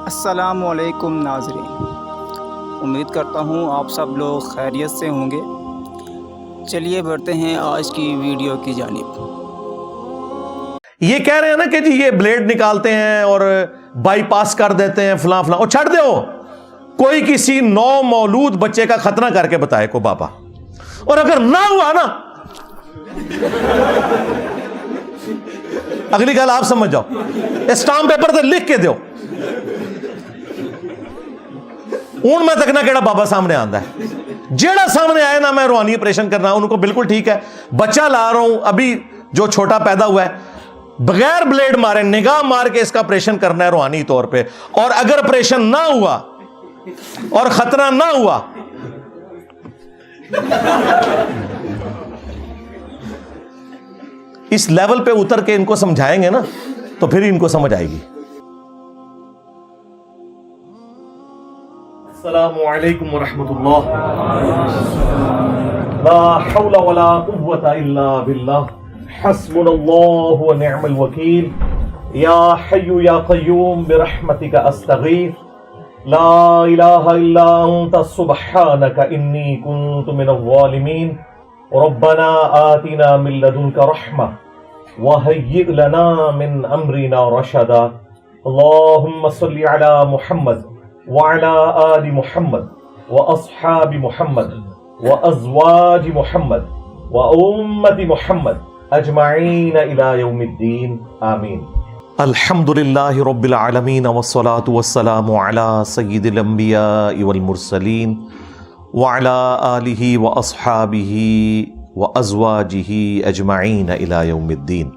السلام علیکم ناظرین، امید کرتا ہوں آپ سب لوگ خیریت سے ہوں گے۔ چلیے بڑھتے ہیں آج کی ویڈیو کی جانب۔ یہ کہہ رہے ہیں نا کہ جی یہ بلیڈ نکالتے ہیں اور بائی پاس کر دیتے ہیں فلاں فلاں، اور چھڑ دو کوئی کسی نو مولود بچے کا ختنہ کر کے بتائے کو بابا، اور اگر نہ ہوا نا اگلی گل آپ سمجھ جاؤ، اسٹامپ پیپر تے لکھ کے دیو ہوں میں تک نہ کیڑا بابا سامنے آندا ہے، جیڑا سامنے آئے نا میں روحانی آپریشن کرنا ان کو بالکل ٹھیک ہے۔ بچہ لا رہا ہوں ابھی جو چھوٹا پیدا ہوا ہے، بغیر بلیڈ مارے نگاہ مار کے اس کا آپریشن کرنا ہے روحانی طور پہ، اور اگر آپریشن نہ ہوا اور خطرہ نہ ہوا اس لیول پہ اتر کے ان کو سمجھائیں گے نا تو پھر ان کو سمجھ آئے گی۔ السلام علیکم ورحمۃ اللہ، لا حول ولا قوة الا باللہ، حسبنا اللہ ونعم الوکیل، یا حی یا قیوم برحمتک استغیث، لا الہ الا انت سبحانک انی کنت من الظالمین، ربنا آتنا من لدنک رحمہ وہیئ لنا من امرنا رشدا، اللہم صل علی محمد وعلى آل محمد وأصحاب محمد وأزواج محمد وأمة محمد أجمعين إلى يوم الدين آمين۔ الحمد للہ رب العالمین والصلاة والسلام على سید الانبیاء والمرسلین وعلى آلہ واصحابہ وازواجہ اجمعین الی یوم الدین۔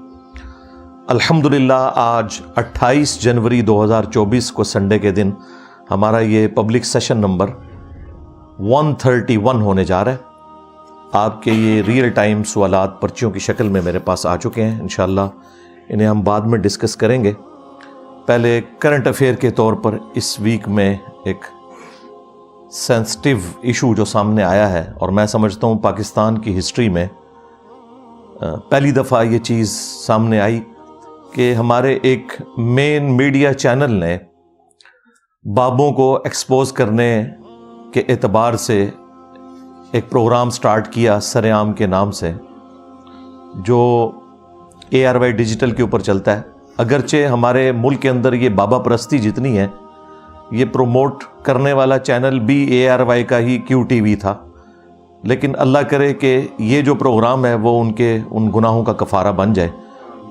الحمدللہ آج 28 جنوری 2024 کو سنڈے کے دن ہمارا یہ پبلک سیشن نمبر 131 ہونے جا رہا ہے۔ آپ کے یہ ریئل ٹائم سوالات پرچیوں کی شکل میں میرے پاس آ چکے ہیں، انشاءاللہ انہیں ہم بعد میں ڈسکس کریں گے۔ پہلے کرنٹ افیئر کے طور پر اس ویک میں ایک سینسٹیو ایشو جو سامنے آیا ہے، اور میں سمجھتا ہوں پاکستان کی ہسٹری میں پہلی دفعہ یہ چیز سامنے آئی کہ ہمارے ایک مین میڈیا چینل نے بابوں کو ایکسپوز کرنے کے اعتبار سے ایک پروگرام سٹارٹ کیا سرعام کے نام سے، جو ARY ڈیجیٹل کے اوپر چلتا ہے۔ اگرچہ ہمارے ملک کے اندر یہ بابا پرستی جتنی ہے، یہ پروموٹ کرنے والا چینل بھی ARY کا ہی QTV تھا، لیکن اللہ کرے کہ یہ جو پروگرام ہے وہ ان گناہوں کا کفارہ بن جائے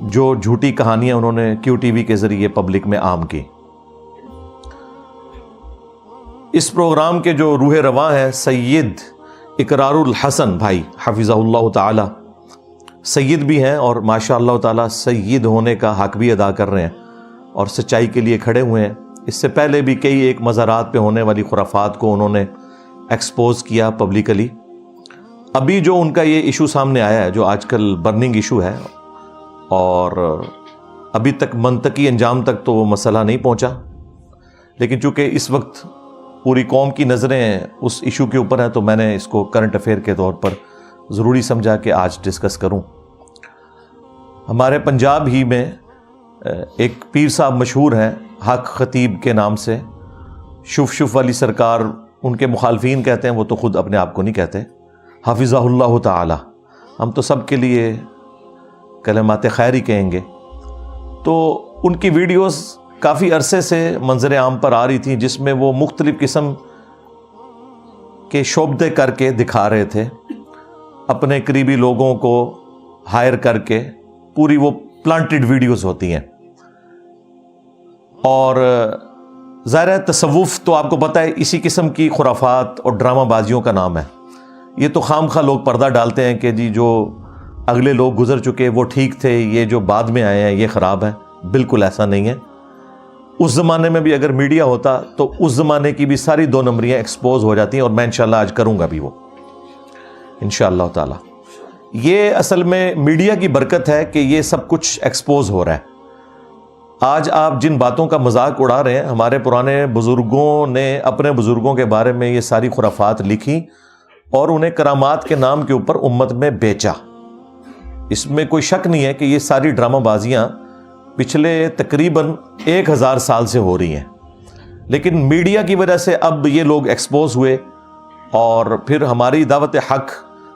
جو جھوٹی کہانیاں انہوں نے QTV کے ذریعے پبلک میں عام کی۔ اس پروگرام کے جو روح رواں ہیں سید اقرار الحسن بھائی حفظہ اللہ تعالی، سید بھی ہیں اور ماشاء اللہ تعالی سید ہونے کا حق بھی ادا کر رہے ہیں اور سچائی کے لیے کھڑے ہوئے ہیں۔ اس سے پہلے بھی کئی ایک مزارات پہ ہونے والی خرافات کو انہوں نے ایکسپوز کیا پبلکلی۔ ابھی جو ان کا یہ ایشو سامنے آیا ہے جو آج کل برننگ ایشو ہے، اور ابھی تک منطقی انجام تک تو وہ مسئلہ نہیں پہنچا، لیکن چونکہ اس وقت پوری قوم کی نظریں اس ایشو کے اوپر ہیں تو میں نے اس کو کرنٹ افیئر کے طور پر ضروری سمجھا کہ آج ڈسکس کروں۔ ہمارے پنجاب ہی میں ایک پیر صاحب مشہور ہیں حق خطیب کے نام سے، شف والی سرکار ان کے مخالفین کہتے ہیں، وہ تو خود اپنے آپ کو نہیں کہتے، حفظہ اللہ تعالی، ہم تو سب کے لیے کلمات خیر ہی کہیں گے۔ تو ان کی ویڈیوز کافی عرصے سے منظر عام پر آ رہی تھیں، جس میں وہ مختلف قسم کے شعبدے کر کے دکھا رہے تھے، اپنے قریبی لوگوں کو ہائر کر کے، پوری وہ پلانٹڈ ویڈیوز ہوتی ہیں۔ اور ظاہر ہے تصوف تو آپ کو پتہ ہے اسی قسم کی خرافات اور ڈرامہ بازیوں کا نام ہے۔ یہ تو خام خواہ لوگ پردہ ڈالتے ہیں کہ جی جو اگلے لوگ گزر چکے وہ ٹھیک تھے، یہ جو بعد میں آئے ہیں یہ خراب ہے۔ بالکل ایسا نہیں ہے۔ اس زمانے میں بھی اگر میڈیا ہوتا تو اس زمانے کی بھی ساری 2 نمبریاں ایکسپوز ہو جاتی ہیں، اور میں انشاءاللہ آج کروں گا بھی وہ انشاءاللہ تعالی۔ یہ اصل میں میڈیا کی برکت ہے کہ یہ سب کچھ ایکسپوز ہو رہا ہے۔ آج آپ جن باتوں کا مذاق اڑا رہے ہیں، ہمارے پرانے بزرگوں نے اپنے بزرگوں کے بارے میں یہ ساری خرافات لکھی اور انہیں کرامات کے نام کے اوپر امت میں بیچا۔ اس میں کوئی شک نہیں ہے کہ یہ ساری ڈرامہ بازیاں پچھلے تقریباً 1000 سال سے ہو رہی ہیں۔ لیکن میڈیا کی وجہ سے اب یہ لوگ ایکسپوز ہوئے، اور پھر ہماری دعوت حق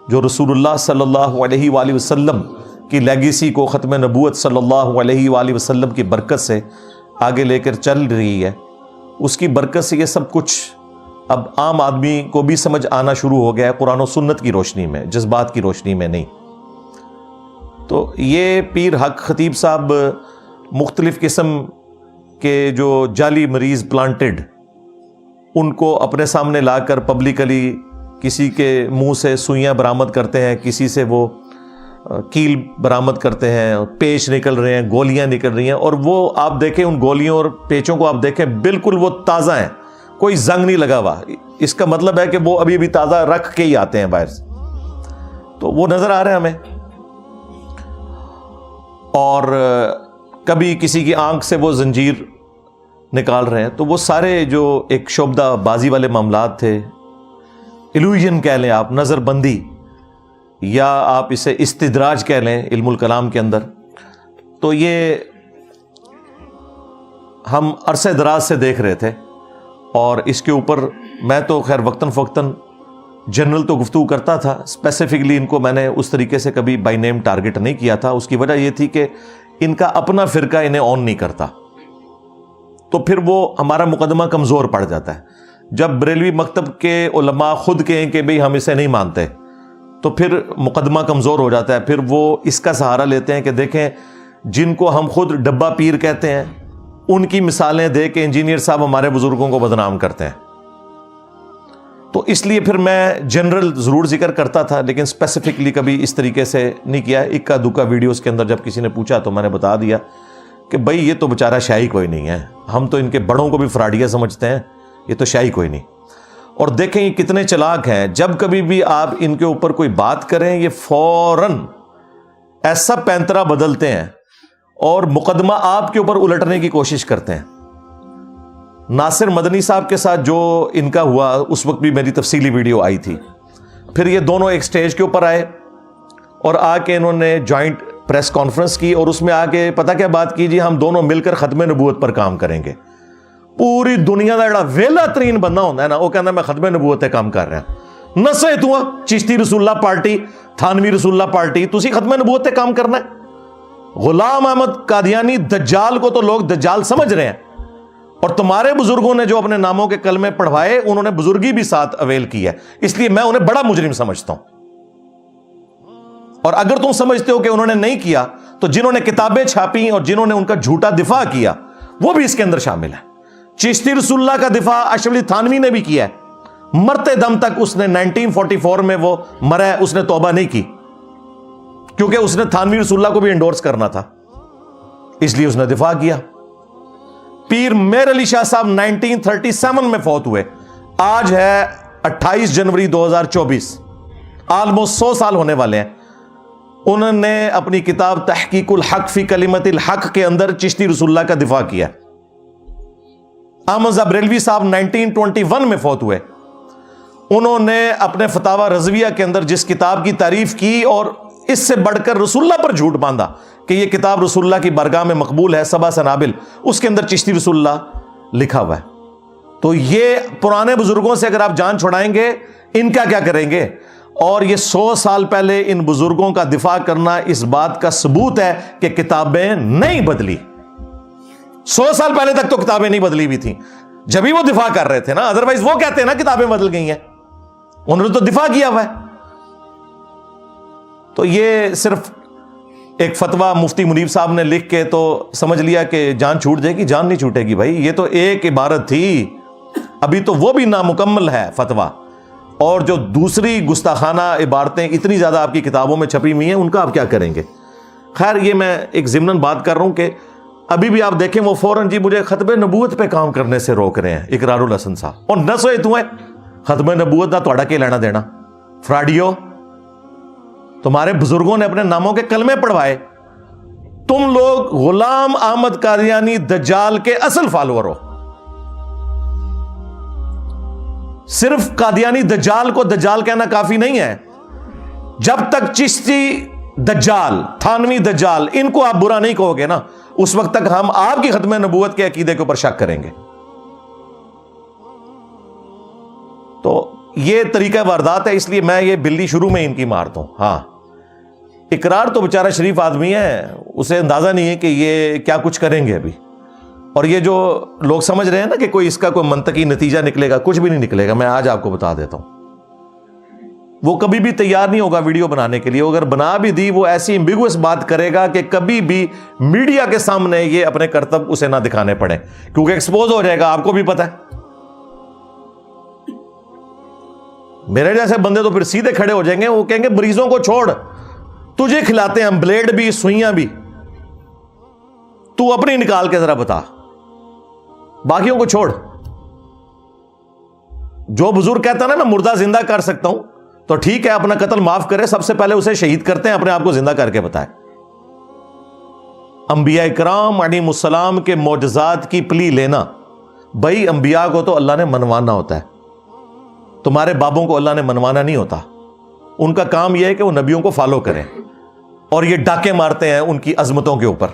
جو رسول اللہ صلی اللہ علیہ وآلہ وسلم کی لیگیسی کو، ختم نبوت صلی اللہ علیہ وآلہ وسلم کی برکت سے آگے لے کر چل رہی ہے، اس کی برکت سے یہ سب کچھ اب عام آدمی کو بھی سمجھ آنا شروع ہو گیا ہے، قرآن و سنت کی روشنی میں، جذبات کی روشنی میں نہیں۔ تو یہ پیر حق خطیب صاحب مختلف قسم کے جو جعلی مریض پلانٹڈ، ان کو اپنے سامنے لا کر پبلکلی کسی کے منہ سے سوئیاں برآمد کرتے ہیں، کسی سے وہ کیل برآمد کرتے ہیں، پیچ نکل رہے ہیں، گولیاں نکل رہی ہیں، اور وہ آپ دیکھیں ان گولیوں اور پیچوں کو، آپ دیکھیں بالکل وہ تازہ ہیں، کوئی زنگ نہیں لگا ہوا۔ اس کا مطلب ہے کہ وہ ابھی بھی تازہ رکھ کے ہی آتے ہیں باہر سے، تو وہ نظر آ رہے ہیں ہمیں۔ اور کبھی کسی کی آنکھ سے وہ زنجیر نکال رہے ہیں، تو وہ سارے جو ایک شعبدہ بازی والے معاملات تھے، ایلوژن کہہ لیں آپ، نظر بندی، یا آپ اسے استدراج کہہ لیں علم الکلام کے اندر، تو یہ ہم عرصہ دراز سے دیکھ رہے تھے، اور اس کے اوپر میں تو خیر وقتاً فوقتاً جنرل تو گفتگو کرتا تھا، اسپیسیفکلی ان کو میں نے اس طریقے سے کبھی بائی نیم ٹارگٹ نہیں کیا تھا۔ اس کی وجہ یہ تھی کہ ان کا اپنا فرقہ انہیں آن نہیں کرتا، تو پھر وہ ہمارا مقدمہ کمزور پڑ جاتا ہے۔ جب بریلوی مکتب کے علماء خود کہیں کہ بھئی ہم اسے نہیں مانتے، تو پھر مقدمہ کمزور ہو جاتا ہے، پھر وہ اس کا سہارا لیتے ہیں کہ دیکھیں جن کو ہم خود ڈبہ پیر کہتے ہیں، ان کی مثالیں دے کے انجینئر صاحب ہمارے بزرگوں کو بدنام کرتے ہیں۔ تو اس لیے پھر میں جنرل ضرور ذکر کرتا تھا، لیکن اسپیسیفکلی کبھی اس طریقے سے نہیں کیا۔ اکا دکا ویڈیوز کے اندر جب کسی نے پوچھا تو میں نے بتا دیا کہ بھائی یہ تو بیچارہ شاہی کوئی نہیں ہے، ہم تو ان کے بڑوں کو بھی فراڈیا سمجھتے ہیں، یہ تو شاہی کوئی نہیں۔ اور دیکھیں یہ کتنے چلاک ہیں، جب کبھی بھی آپ ان کے اوپر کوئی بات کریں یہ فوراً ایسا پینترا بدلتے ہیں اور مقدمہ آپ کے اوپر الٹنے کی کوشش کرتے ہیں۔ ناصر مدنی صاحب کے ساتھ جو ان کا ہوا، اس وقت بھی میری تفصیلی ویڈیو آئی تھی، پھر یہ دونوں ایک سٹیج کے اوپر آئے اور آ کے انہوں نے جوائنٹ پریس کانفرنس کی، اور اس میں آ کے پتہ کیا بات کی، جی ہم دونوں مل کر ختم نبوت پر کام کریں گے۔ پوری دنیا کا جڑا ویلا ترین بندہ ہوتا ہے نا، وہ کہنا میں ختم نبوت پہ کام کر رہا ہوں، نسے تو چشتی رسول اللہ پارٹی، تھانوی رسول اللہ پارٹی، تسی ختم نبوت پہ کام کرنا ہے۔ غلام احمد قادیانی دجال کو تو لوگ دجال سمجھ رہے ہیں، اور تمہارے بزرگوں نے جو اپنے ناموں کے کلمے پڑھوائے انہوں نے بزرگی بھی ساتھ اویل کی ہے، اس لیے میں انہیں بڑا مجرم سمجھتا ہوں۔ اور اگر تم سمجھتے ہو کہ انہوں نے نہیں کیا، تو جنہوں نے کتابیں چھاپی اور جنہوں نے ان کا جھوٹا دفاع کیا وہ بھی اس کے اندر شامل ہے۔ چشتی رسول اللہ کا دفاع اشرف علی تھانوی نے بھی کیا ہے، مرتے دم تک اس نے 1944 میں وہ مرا ہے، اس نے توبہ نہیں کی، کیونکہ اس نے تھانوی رسول اللہ کو بھی انڈورس کرنا تھا، اس لیے اس نے دفاع کیا۔ پیر میر علی شاہ صاحب 1937 میں فوت ہوئے، آج ہے 28 جنوری 2024، آلموسٹ 100 سال ہونے والے ہیں۔ انہوں نے اپنی کتاب تحقیق الحق فی کلمت الحق کے اندر چشتی رسول اللہ کا دفاع کیا۔ احمد بریلوی صاحب 1921 میں فوت ہوئے، انہوں نے اپنے فتاوی رضویہ کے اندر جس کتاب کی تعریف کی اور اس سے بڑھ کر رسول اللہ پر جھوٹ باندھا کہ یہ کتاب رسول اللہ کی بارگاہ میں مقبول ہے، سبع سنابل، اس کے اندر چشتی رسول اللہ لکھا ہوا ہے۔ تو یہ پرانے بزرگوں سے اگر آپ جان چھڑائیں گے، ان کا کیا کریں گے؟ اور یہ 100 سال پہلے ان بزرگوں کا دفاع کرنا اس بات کا ثبوت ہے کہ کتابیں نہیں بدلی۔ 100 سال پہلے تک تو کتابیں نہیں بدلی ہوئی تھیں، جبھی وہ دفاع کر رہے تھے نا، ادروائز وہ کہتے ہیں نا کتابیں بدل گئی ہیں، انہوں نے تو دفاع کیا ہوا ہے۔ تو یہ صرف ایک فتویٰ مفتی منیب صاحب نے لکھ کے تو سمجھ لیا کہ جان چھوٹ جائے گی، جان نہیں چھوٹے گی بھائی، یہ تو ایک عبارت تھی، ابھی تو وہ بھی نامکمل ہے فتویٰ، اور جو دوسری گستاخانہ عبارتیں اتنی زیادہ آپ کی کتابوں میں چھپی ہوئی ہیں، ان کا آپ کیا کریں گے؟ خیر یہ میں ایک ضمناً بات کر رہا ہوں کہ ابھی بھی آپ دیکھیں وہ فوراً جی مجھے ختم نبوت پہ کام کرنے سے روک رہے ہیں، اقرار الحسن صاحب، اور نہ سوئے تو ہے ختم نبوت دا تھوڑا کے لینا دینا، فراڈیو، تمہارے بزرگوں نے اپنے ناموں کے کلمے پڑھوائے، تم لوگ غلام احمد قادیانی دجال کے اصل فالوور ہو۔ صرف قادیانی دجال کو دجال کہنا کافی نہیں ہے، جب تک چشتی دجال، تھانوی دجال، ان کو آپ برا نہیں کہو گے نا، اس وقت تک ہم آپ کی ختم نبوت کے عقیدے کے اوپر شک کریں گے۔ یہ طریقہ واردات ہے، اس لیے میں یہ بلی شروع میں ان کی مارتا ہوں. ہاں اقرار تو بیچارہ شریف آدمی ہے، اسے اندازہ نہیں ہے کہ یہ کیا کچھ کریں گے ابھی. اور یہ جو لوگ سمجھ رہے ہیں نا کہ کوئی اس کا کوئی منطقی نتیجہ نکلے گا، کچھ بھی نہیں نکلے گا. میں آج آپ کو بتا دیتا ہوں، وہ کبھی بھی تیار نہیں ہوگا ویڈیو بنانے کے لیے. اگر بنا بھی دی وہ ایسی ایمبیگوس بات کرے گا کہ کبھی بھی میڈیا کے سامنے یہ اپنے کرتب اسے نہ دکھانے پڑے، کیونکہ ایکسپوز ہو جائے گا. آپ کو بھی پتا ہے، میرے جیسے بندے تو پھر سیدھے کھڑے ہو جائیں گے، وہ کہیں گے مریضوں کو چھوڑ، تجھے کھلاتے ہیں ہم بلیڈ بھی سوئیاں بھی، تو اپنی نکال کے ذرا بتا، باقیوں کو چھوڑ. جو بزرگ کہتا ہے نا میں مردہ زندہ کر سکتا ہوں، تو ٹھیک ہے اپنا قتل معاف کرے، سب سے پہلے اسے شہید کرتے ہیں، اپنے آپ کو زندہ کر کے بتائے. انبیاء کرام علیہم السلام کے معجزات کی پلی لینا، بھائی انبیاء کو تو اللہ نے منوانا ہوتا ہے، تمہارے بابوں کو اللہ نے منوانا نہیں ہوتا. ان کا کام یہ ہے کہ وہ نبیوں کو فالو کریں، اور یہ ڈاکے مارتے ہیں ان کی عظمتوں کے اوپر.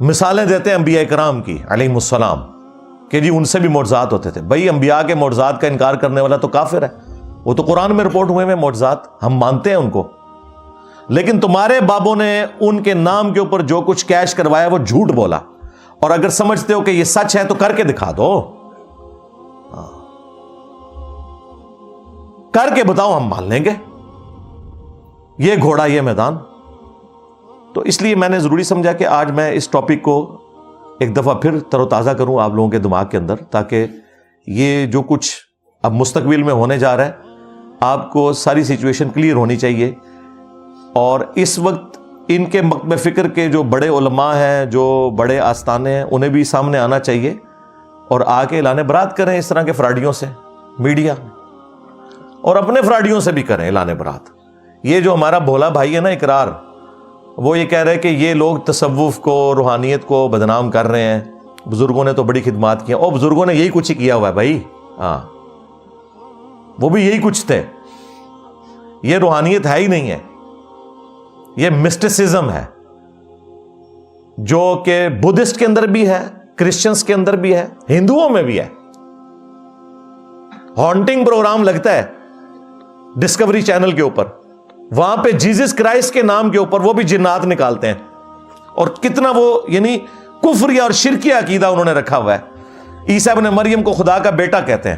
مثالیں دیتے ہیں انبیاء کرام کی علیہم السلام کہ جی ان سے بھی معجزات ہوتے تھے. بھائی انبیاء کے معجزات کا انکار کرنے والا تو کافر ہے، وہ تو قرآن میں رپورٹ ہوئے ہیں معجزات، ہم مانتے ہیں ان کو. لیکن تمہارے بابوں نے ان کے نام کے اوپر جو کچھ کیش کروایا وہ جھوٹ بولا، اور اگر سمجھتے ہو کہ یہ سچ ہے تو کر کے دکھا دو، کر کے بتاؤ، ہم مان لیں گے. یہ گھوڑا یہ میدان. تو اس لیے میں نے ضروری سمجھا کہ آج میں اس ٹاپک کو ایک دفعہ پھر تر و تازہ کروں آپ لوگوں کے دماغ کے اندر، تاکہ یہ جو کچھ اب مستقبل میں ہونے جا رہا ہے آپ کو ساری سچویشن کلیئر ہونی چاہیے. اور اس وقت ان کے مکتب فکر کے جو بڑے علماء ہیں، جو بڑے آستانے ہیں، انہیں بھی سامنے آنا چاہیے اور آ کے اعلان برات کریں اس طرح کے فراڈیوں سے، میڈیا اور اپنے فراڈیوں سے بھی کریں اعلان برات. یہ جو ہمارا بھولا بھائی ہے نا اقرار، وہ یہ کہہ رہے کہ یہ لوگ تصوف کو، روحانیت کو بدنام کر رہے ہیں، بزرگوں نے تو بڑی خدمات کی ہیں. اور بزرگوں نے یہی کچھ ہی کیا ہوا ہے بھائی. ہاں وہ بھی یہی کچھ تھے. یہ روحانیت ہے ہی نہیں ہے، یہ مسٹسزم ہے، جو کہ بدھسٹ کے اندر بھی ہے، کرسچنز کے اندر بھی ہے، ہندوؤں میں بھی ہے. ہانٹنگ پروگرام لگتا ہے ڈسکوری چینل کے اوپر، وہاں پہ جیزس کرائسٹ کے نام کے اوپر وہ بھی جنات نکالتے ہیں. اور کتنا وہ یعنی کفری اور شرکی عقیدہ انہوں نے رکھا ہوا ہے. عیسیٰ ابن مریم کو خدا کا بیٹا کہتے ہیں،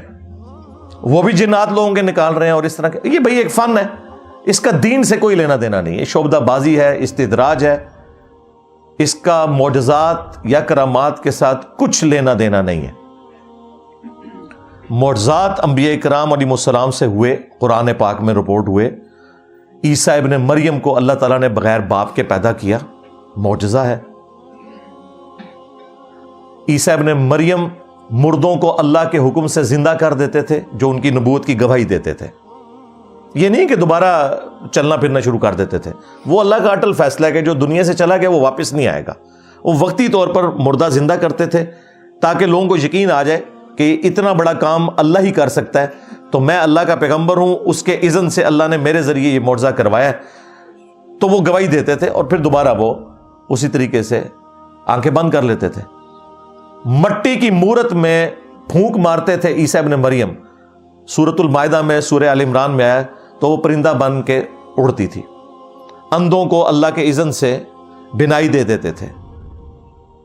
وہ بھی جنات لوگوں کے نکال رہے ہیں. اور اس طرح کے، یہ بھائی ایک فن ہے، اس کا دین سے کوئی لینا دینا نہیں ہے، شعبدہ بازی ہے، استدراج ہے، اس کا معجزات یا کرامات کے ساتھ کچھ لینا دینا نہیں ہے. معجزات انبیاء کرام علیہ السلام سے ہوئے، قرآن پاک میں رپورٹ ہوئے. عیسیٰ ابن مریم کو اللہ تعالیٰ نے بغیر باپ کے پیدا کیا، معجزہ ہے. عیسیٰ ابن مریم مردوں کو اللہ کے حکم سے زندہ کر دیتے تھے، جو ان کی نبوت کی گواہی دیتے تھے. یہ نہیں کہ دوبارہ چلنا پھرنا شروع کر دیتے تھے، وہ اللہ کا اٹل فیصلہ ہے کہ جو دنیا سے چلا گیا وہ واپس نہیں آئے گا. وہ وقتی طور پر مردہ زندہ کرتے تھے تاکہ لوگوں کو یقین آ جائے کہ اتنا بڑا کام اللہ ہی کر سکتا ہے، تو میں اللہ کا پیغمبر ہوں، اس کے اذن سے اللہ نے میرے ذریعے یہ معجزہ کروایا ہے. تو وہ گواہی دیتے تھے اور پھر دوبارہ وہ اسی طریقے سے آنکھیں بند کر لیتے تھے. مٹی کی مورت میں پھونک مارتے تھے عیسیٰ ابن مریم. سورۃ المائدہ میں، سورہ آل عمران میں آیا تو وہ پرندہ بن کے اڑتی تھی. اندھوں کو اللہ کے اذن سے بینائی دے دیتے تھے،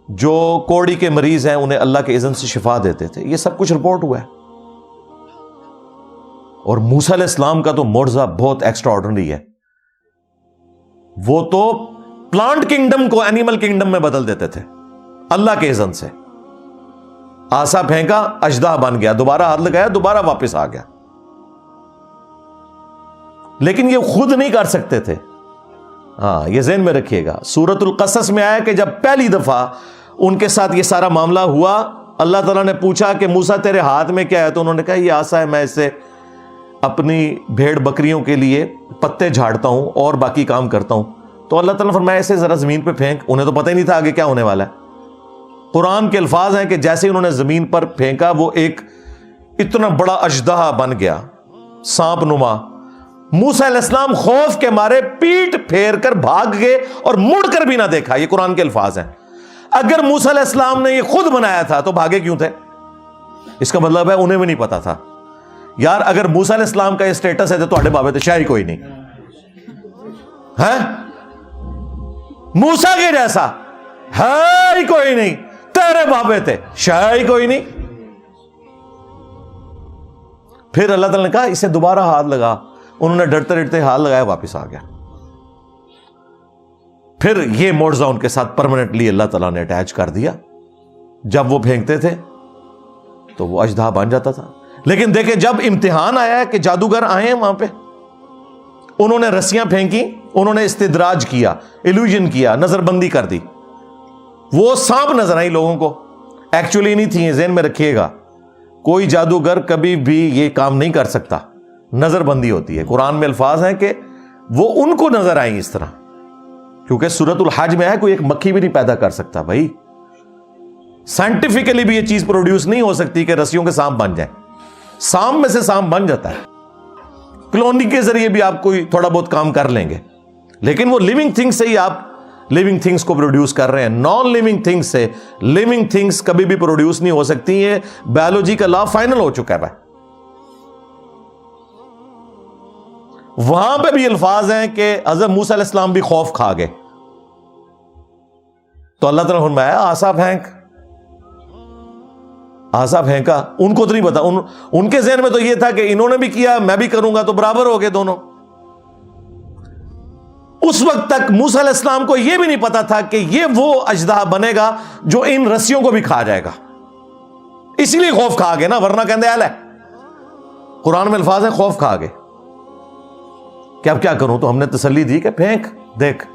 جو کوڑی کے مریض ہیں انہیں اللہ کے اذن سے شفا دیتے تھے. یہ سب کچھ رپورٹ ہوا ہے. اور موسیٰ علیہ السلام کا تو معجزہ بہت ایکسٹرا آرڈنری ہے. وہ تو پلانٹ کنگڈم کو اینیمل کنگڈم میں بدل دیتے تھے اللہ کے اذن سے. آسا پھینکا، اژدہا بن گیا، دوبارہ ہاتھ لگایا، دوبارہ واپس آ گیا. لیکن یہ خود نہیں کر سکتے تھے. ہاں یہ ذہن میں رکھیے گا. سورۃ القصص میں آیا کہ جب پہلی دفعہ ان کے ساتھ یہ سارا معاملہ ہوا، اللہ تعالیٰ نے پوچھا کہ موسیٰ تیرے ہاتھ میں کیا ہے؟ تو انہوں نے کہا یہ آسا ہے، میں اسے اپنی بھیڑ بکریوں کے لیے پتے جھاڑتا ہوں اور باقی کام کرتا ہوں. تو اللہ تعالیٰ نے فرمایا اسے ذرا زمین پہ پھینک. انہیں تو پتہ ہی نہیں تھا آگے کیا ہونے والا ہے. قرآن کے الفاظ ہیں کہ جیسے انہوں نے زمین پر پھینکا وہ ایک اتنا بڑا اژدہا بن گیا، سانپ نما. موسیٰ علیہ السلام خوف کے مارے پیٹ پھیر کر بھاگ گئے اور مڑ کر بھی نہ دیکھا. یہ قرآن کے الفاظ ہیں. اگر موسیٰ علیہ السلام نے یہ خود بنایا تھا تو بھاگے کیوں تھے؟ اس کا مطلب ہے انہیں بھی نہیں پتا تھا. یار اگر موسیٰ علیہ السلام کا یہ سٹیٹس ہے تو تواڈے بابے تے شاید کوئی نہیں ہے, موسیٰ کے جیسا ہے ہی کوئی نہیں, تیرے بابے تے شاید کوئی نہیں. پھر اللہ تعالیٰ نے کہا اسے دوبارہ ہاتھ لگا, انہوں نے ڈرتے ڈرتے ہاتھ لگایا, واپس آ گیا. پھر یہ معجزہ ان کے ساتھ پرماننٹلی اللہ تعالیٰ نے اٹیچ کر دیا. جب وہ پھینکتے تھے تو وہ اژدہا بن جاتا تھا. لیکن دیکھیں جب امتحان آیا ہے کہ جادوگر آئے ہیں وہاں پہ, انہوں نے رسیاں پھینکی, انہوں نے استدراج کیا, ایلوژن کیا, نظر بندی کر دی, وہ سانپ نظر آئی لوگوں کو, ایکچولی نہیں تھی. ذہن میں رکھیے گا کوئی جادوگر کبھی بھی یہ کام نہیں کر سکتا, نظر بندی ہوتی ہے. قرآن میں الفاظ ہیں کہ وہ ان کو نظر آئیں اس طرح, کیونکہ سورۃ الحج میں ہے کوئی ایک مکھی بھی نہیں پیدا کر سکتا. بھائی سائنٹیفکلی بھی یہ چیز پروڈیوس نہیں ہو سکتی کہ رسیوں کے سانپ بن جائیں. سانپ میں سے سانپ بن جاتا ہے, کلونی کے ذریعے بھی آپ کوئی تھوڑا بہت کام کر لیں گے, لیکن وہ لیونگ تھنگ سے ہی آپ لیونگ تھنگس کو پروڈیوس کر رہے ہیں. نان لیونگ تھنگس سے لیونگ تھنگس کبھی بھی پروڈیوس نہیں ہو سکتی. یہ بایولوجی کا لا فائنل ہو چکا ہے بھائی. وہاں پہ بھی الفاظ ہیں کہ حضرت موسیٰ علیہ السلام بھی خوف کھا گئے, تو اللہ تعالیٰ نے فرمایا آسا پھینک. آسا پھینکا, ان کو تو نہیں پتا, ان کے ذہن میں تو یہ تھا کہ انہوں نے بھی کیا میں بھی کروں گا تو برابر ہو گئے دونوں. اس وقت تک موسیٰ علیہ السلام کو یہ بھی نہیں پتا تھا کہ یہ وہ اژدہا بنے گا جو ان رسیوں کو بھی کھا جائے گا. اسی لیے خوف کھا گئے نا, ورنہ کہندے ہے قرآن میں الفاظ ہیں خوف کھا گئے کہ اب کیا کروں, تو ہم نے تسلی دی کہ پھینک دیکھ.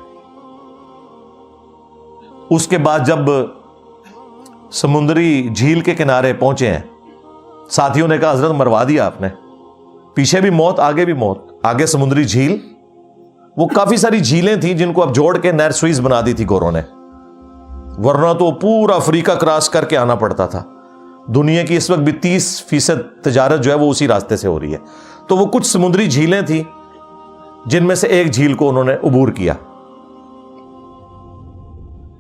اس کے بعد جب سمندری جھیل کے کنارے پہنچے ہیں, ساتھیوں نے کہا حضرت مروا دیا آپ نے, پیچھے بھی موت آگے بھی موت. آگے سمندری جھیل, وہ کافی ساری جھیلیں تھیں جن کو اب جوڑ کے نہر سوئز بنا دی تھی گوروں نے, ورنہ تو پورا افریقہ کراس کر کے آنا پڑتا تھا. دنیا کی اس وقت بھی 30% تجارت جو ہے وہ اسی راستے سے ہو رہی ہے. تو وہ کچھ سمندری جھیلیں تھیں جن میں سے ایک جھیل کو انہوں نے عبور کیا.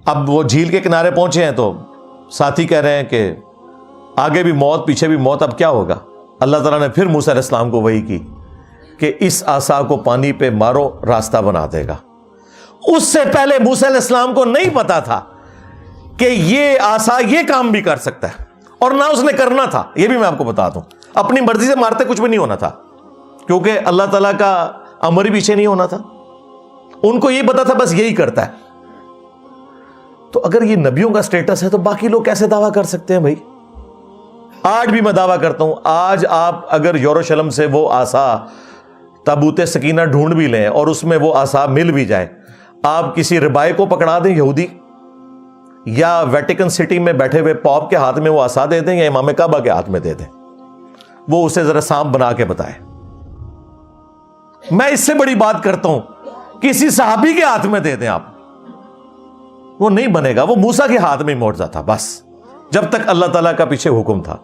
اب وہ جھیل کے کنارے پہنچے ہیں تو ساتھی کہہ رہے ہیں کہ آگے بھی موت پیچھے بھی موت, اب کیا ہوگا. اللہ تعالیٰ نے پھر موسیٰ علیہ السلام کو وحی کی کہ اس عصا کو پانی پہ مارو, راستہ بنا دے گا. اس سے پہلے موسیٰ علیہ السلام کو نہیں پتا تھا کہ یہ عصا یہ کام بھی کر سکتا ہے, اور نہ اس نے کرنا تھا. یہ بھی میں آپ کو بتا دوں, اپنی مرضی سے مارتے کچھ بھی نہیں ہونا تھا, کیونکہ اللہ تعالیٰ کا امر ہی پیچھے نہیں ہونا تھا. ان کو یہ پتا تھا بس یہی کرتا ہے. تو اگر یہ نبیوں کا سٹیٹس ہے تو باقی لوگ کیسے دعویٰ کر سکتے ہیں بھائی. آج بھی میں دعویٰ کرتا ہوں, آج آپ اگر یروشلم سے وہ عصا تابوت سکینہ ڈھونڈ بھی لیں اور اس میں وہ عصا مل بھی جائے, آپ کسی ربائی کو پکڑا دیں یہودی, یا ویٹیکن سٹی میں بیٹھے ہوئے پاپ کے ہاتھ میں وہ عصا دے دیں, یا امام کعبہ کے ہاتھ میں دے دیں, وہ اسے ذرا سانپ بنا کے بتائے. میں اس سے بڑی بات کرتا ہوں, کسی صحابی کے ہاتھ میں دے دیں آپ, وہ نہیں بنے گا. وہ موسیٰ کے ہاتھ میں معجزہ تھا بس, جب تک اللہ تعالیٰ کا پیچھے حکم تھا.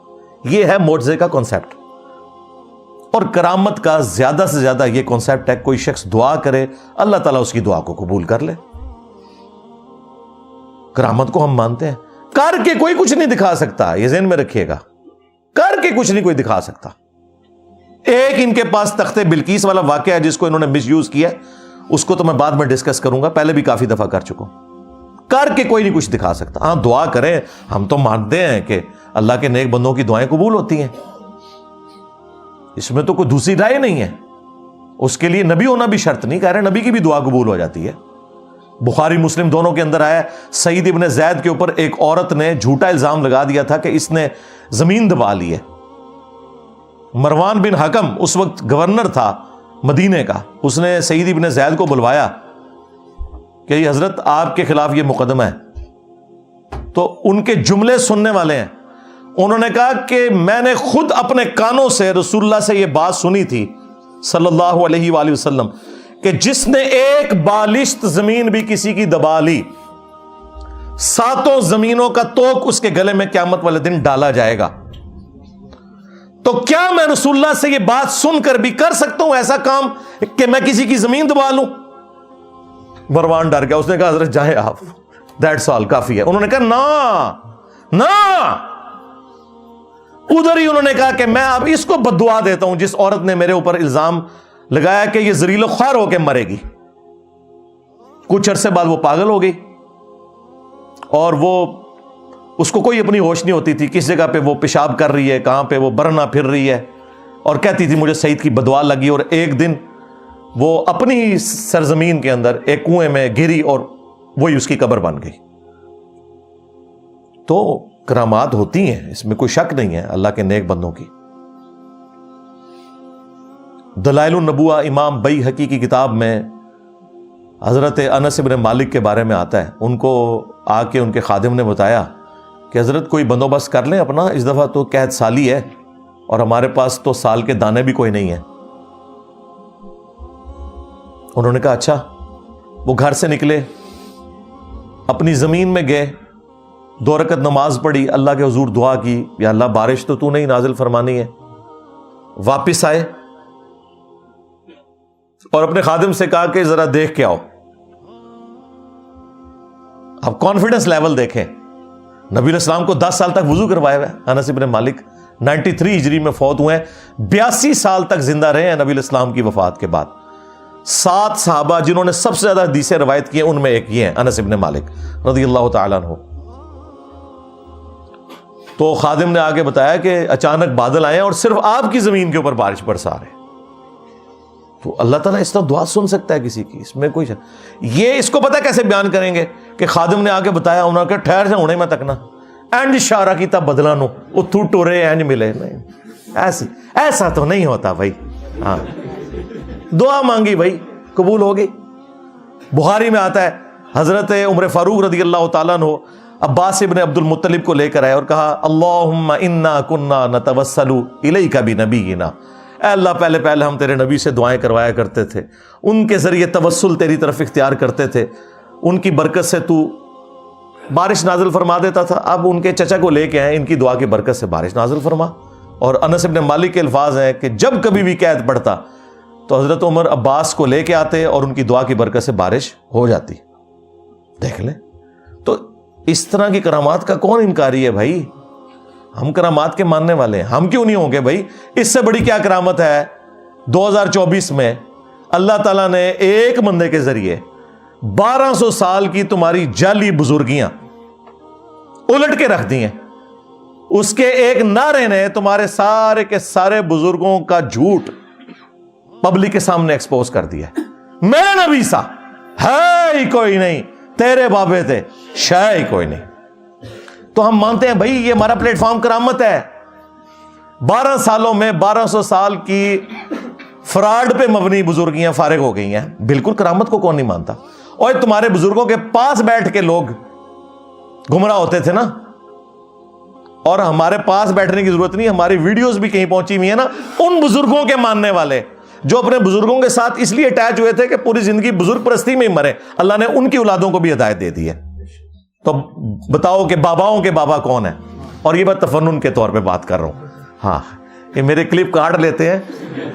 یہ ہے معجزے کا کانسیپٹ. اور کرامت کا زیادہ سے زیادہ یہ کانسیپٹ ہے, کوئی شخص دعا کرے اللہ تعالیٰ اس کی دعا کو قبول کر لے. کرامت کو ہم مانتے ہیں, کر کے کوئی کچھ نہیں دکھا سکتا, یہ ذہن میں رکھیے گا, کر کے کچھ نہیں کوئی دکھا سکتا. ایک ان کے پاس تخت بلقیس والا واقعہ ہے جس کو انہوں نے مس یوز کیا, اس کو تو میں بعد میں ڈسکس کروں گا, پہلے بھی کافی دفعہ کر چکا ہوں. کر کے کوئی نہیں کچھ دکھا سکتا. ہاں دعا کریں, ہم تو مانتے ہیں کہ اللہ کے نیک بندوں کی دعائیں قبول ہوتی ہیں, اس میں تو کوئی دوسری رائے نہیں ہے. اس کے لیے نبی ہونا بھی شرط نہیں, کہہ رہے نبی کی بھی دعا قبول ہو جاتی ہے. بخاری مسلم دونوں کے اندر آیا, سعید ابن زید کے اوپر ایک عورت نے جھوٹا الزام لگا دیا تھا کہ اس نے زمین دبا لی ہے. مروان بن حکم اس وقت گورنر تھا مدینے کا, اس نے سعید ابن زید کو بلوایا کہ یہ حضرت آپ کے خلاف یہ مقدمہ ہے. تو ان کے جملے سننے والے ہیں, انہوں نے کہا کہ میں نے خود اپنے کانوں سے رسول اللہ سے یہ بات سنی تھی صلی اللہ علیہ وآلہ وسلم کہ جس نے ایک بالشت زمین بھی کسی کی دبا لی, 7 زمینوں کا توق اس کے گلے میں قیامت والے دن ڈالا جائے گا. تو کیا میں رسول اللہ سے یہ بات سن کر بھی کر سکتا ہوں ایسا کام کہ میں کسی کی زمین دبا لوں؟ مروان ڈر گیا, اس نے کہا حضرت جائیں آپ, دیٹس آل, کافی ہے. انہوں نے کہا نا, ادھر ہی انہوں نے کہا کہ میں اب اس کو بددعا دیتا ہوں جس عورت نے میرے اوپر الزام لگایا کہ یہ ذلیل و خوار ہو کے مرے گی. کچھ عرصے بعد وہ پاگل ہو گئی اور وہ اس کو کوئی اپنی ہوش نہیں ہوتی تھی, کس جگہ پہ وہ پیشاب کر رہی ہے, کہاں پہ وہ برنا پھر رہی ہے, اور کہتی تھی مجھے سعید کی بددعا لگی. اور ایک دن وہ اپنی سرزمین کے اندر ایک کنویں میں گری اور وہی اس کی قبر بن گئی. تو کرامات ہوتی ہیں, اس میں کوئی شک نہیں ہے اللہ کے نیک بندوں کی. دلائل النبوہ امام بیہقی کی کتاب میں حضرت انس بن مالک کے بارے میں آتا ہے. ان کو آ کے ان کے خادم نے بتایا کہ حضرت کوئی بندوبست کر لیں اپنا, اس دفعہ تو قحط سالی ہے اور ہمارے پاس تو سال کے دانے بھی کوئی نہیں ہیں. انہوں نے کہا اچھا. وہ گھر سے نکلے, اپنی زمین میں گئے, 2 رکعت نماز پڑھی, اللہ کے حضور دعا کی یا اللہ بارش تو نہیں نازل فرمانی ہے. واپس آئے اور اپنے خادم سے کہا کہ ذرا دیکھ کے آؤ. اب کانفیڈنس لیول دیکھیں. نبی علیہ السلام کو 10 سال تک وضو کروایا ہوا ہے. انس بن مالک 93 ہجری میں فوت ہوئے ہیں, 82 سال تک زندہ رہے ہیں نبی علیہ السلام کی وفات کے بعد. 7 صحابہ جنہوں نے سب سے زیادہ حدیثیں روایت کی ہیں ان میں ایک یہ ہیں انس بن مالک رضی اللہ تعالیٰ عنہ. تو خادم نے آگے بتایا کہ اچانک بادل آئے اور صرف آپ کی زمین کے اوپر بارش برسا رہے. تو اللہ تعالیٰ اس طرح دعا سن سکتا ہے کسی کی, اس میں کوئی یہ اس کو پتہ کیسے بیان کریں گے کہ خادم نے آگے بتایا, انہوں نے کہا ٹھہر سے ہونے میں تکنا اینج اشارہ کی تب بدلا نو وہ تو ٹورے اینج ملے. نہیں ایسا تو نہیں ہوتا بھائی. ہاں دعا مانگی بھائی قبول ہوگی. بخاری میں آتا ہے حضرت عمر فاروق رضی اللہ تعالیٰ عنہ عباس ابن عبد المطلب کو لے کر آئے اور کہا اللہم انا کننا نتوسل الیک بنبینا, اے اللہ پہلے ہم تیرے نبی سے دعائیں کروایا کرتے تھے, ان کے ذریعے توسل تیری طرف اختیار کرتے تھے, ان کی برکت سے تو بارش نازل فرما دیتا تھا. اب ان کے چچا کو لے کے آئے, ان کی دعا کی برکت سے بارش نازل فرما. اور انس بن مالک کے الفاظ ہیں کہ جب کبھی بھی قحط پڑتا تو حضرت عمر عباس کو لے کے آتے اور ان کی دعا کی برکت سے بارش ہو جاتی. دیکھ لیں تو اس طرح کی کرامات کا کون انکاری ہے بھائی. ہم کرامات کے ماننے والے ہیں, ہم کیوں نہیں ہوں گے بھائی. اس سے بڑی کیا کرامت ہے 2024 میں اللہ تعالیٰ نے ایک بندے کے ذریعے 1200 سال کی تمہاری جعلی بزرگیاں الٹ کے رکھ دی ہیں. اس کے ایک نعرے نے تمہارے سارے کے سارے بزرگوں کا جھوٹ پبلک کے سامنے ایکسپوز کر دیا. میرا نبی سا ہے ہی کوئی نہیں, تیرے بابے تھے شے ہی کوئی نہیں. تو ہم مانتے ہیں بھائی یہ ہمارا پلیٹ فارم کرامت ہے. 12 سالوں میں 1200 سال کی فراڈ پہ مبنی بزرگیاں فارغ ہو گئی ہیں. بالکل کرامت کو کون نہیں مانتا. اور تمہارے بزرگوں کے پاس بیٹھ کے لوگ گمراہ ہوتے تھے نا, اور ہمارے پاس بیٹھنے کی ضرورت نہیں, ہماری ویڈیوز بھی کہیں پہنچی ہوئی ہیں نا, ان بزرگوں کے ماننے والے جو اپنے بزرگوں کے ساتھ اس لیے اٹیچ ہوئے تھے کہ پوری زندگی بزرگ پرستی میں ہی مرے. اللہ نے ان کی اولادوں کو بھی ہدایت دے دی ہے. تو بتاؤ کہ باباؤں کے بابا کون ہیں. اور یہ میں تفنن کے طور پہ بات کر رہا ہوں. ہاں یہ میرے کلپ کاٹ لیتے ہیں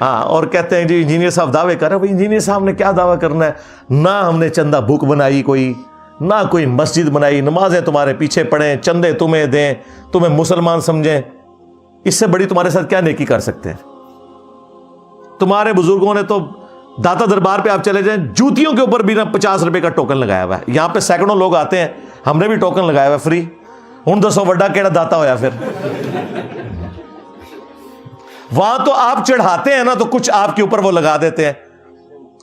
ہاں اور کہتے ہیں جی انجینئر صاحب دعوے کر رہے ہیں. انجینئر صاحب نے کیا دعویٰ کرنا ہے, نہ ہم نے چندہ بک بنائی کوئی, نہ کوئی مسجد بنائی, نمازیں تمہارے پیچھے پڑھیں, چندے تمہیں دیں, تمہیں مسلمان سمجھیں. اس سے بڑی تمہارے ساتھ کیا نیکی کر سکتے ہیں. تمہارے بزرگوں نے تو داتا دربار پہ آپ چلے جائیں, جوتیوں کے اوپر بھی نا 50 روپے کا ٹوکن لگایا ہوا ہے. یہاں پہ سینکڑوں لوگ آتے ہیں, ہم نے بھی ٹوکن لگایا ہوا ہے فری. ہوں دسو وڈا کیڑا داتا ہویا پھر. وہاں تو آپ چڑھاتے ہیں نا تو کچھ آپ کے اوپر وہ لگا دیتے ہیں.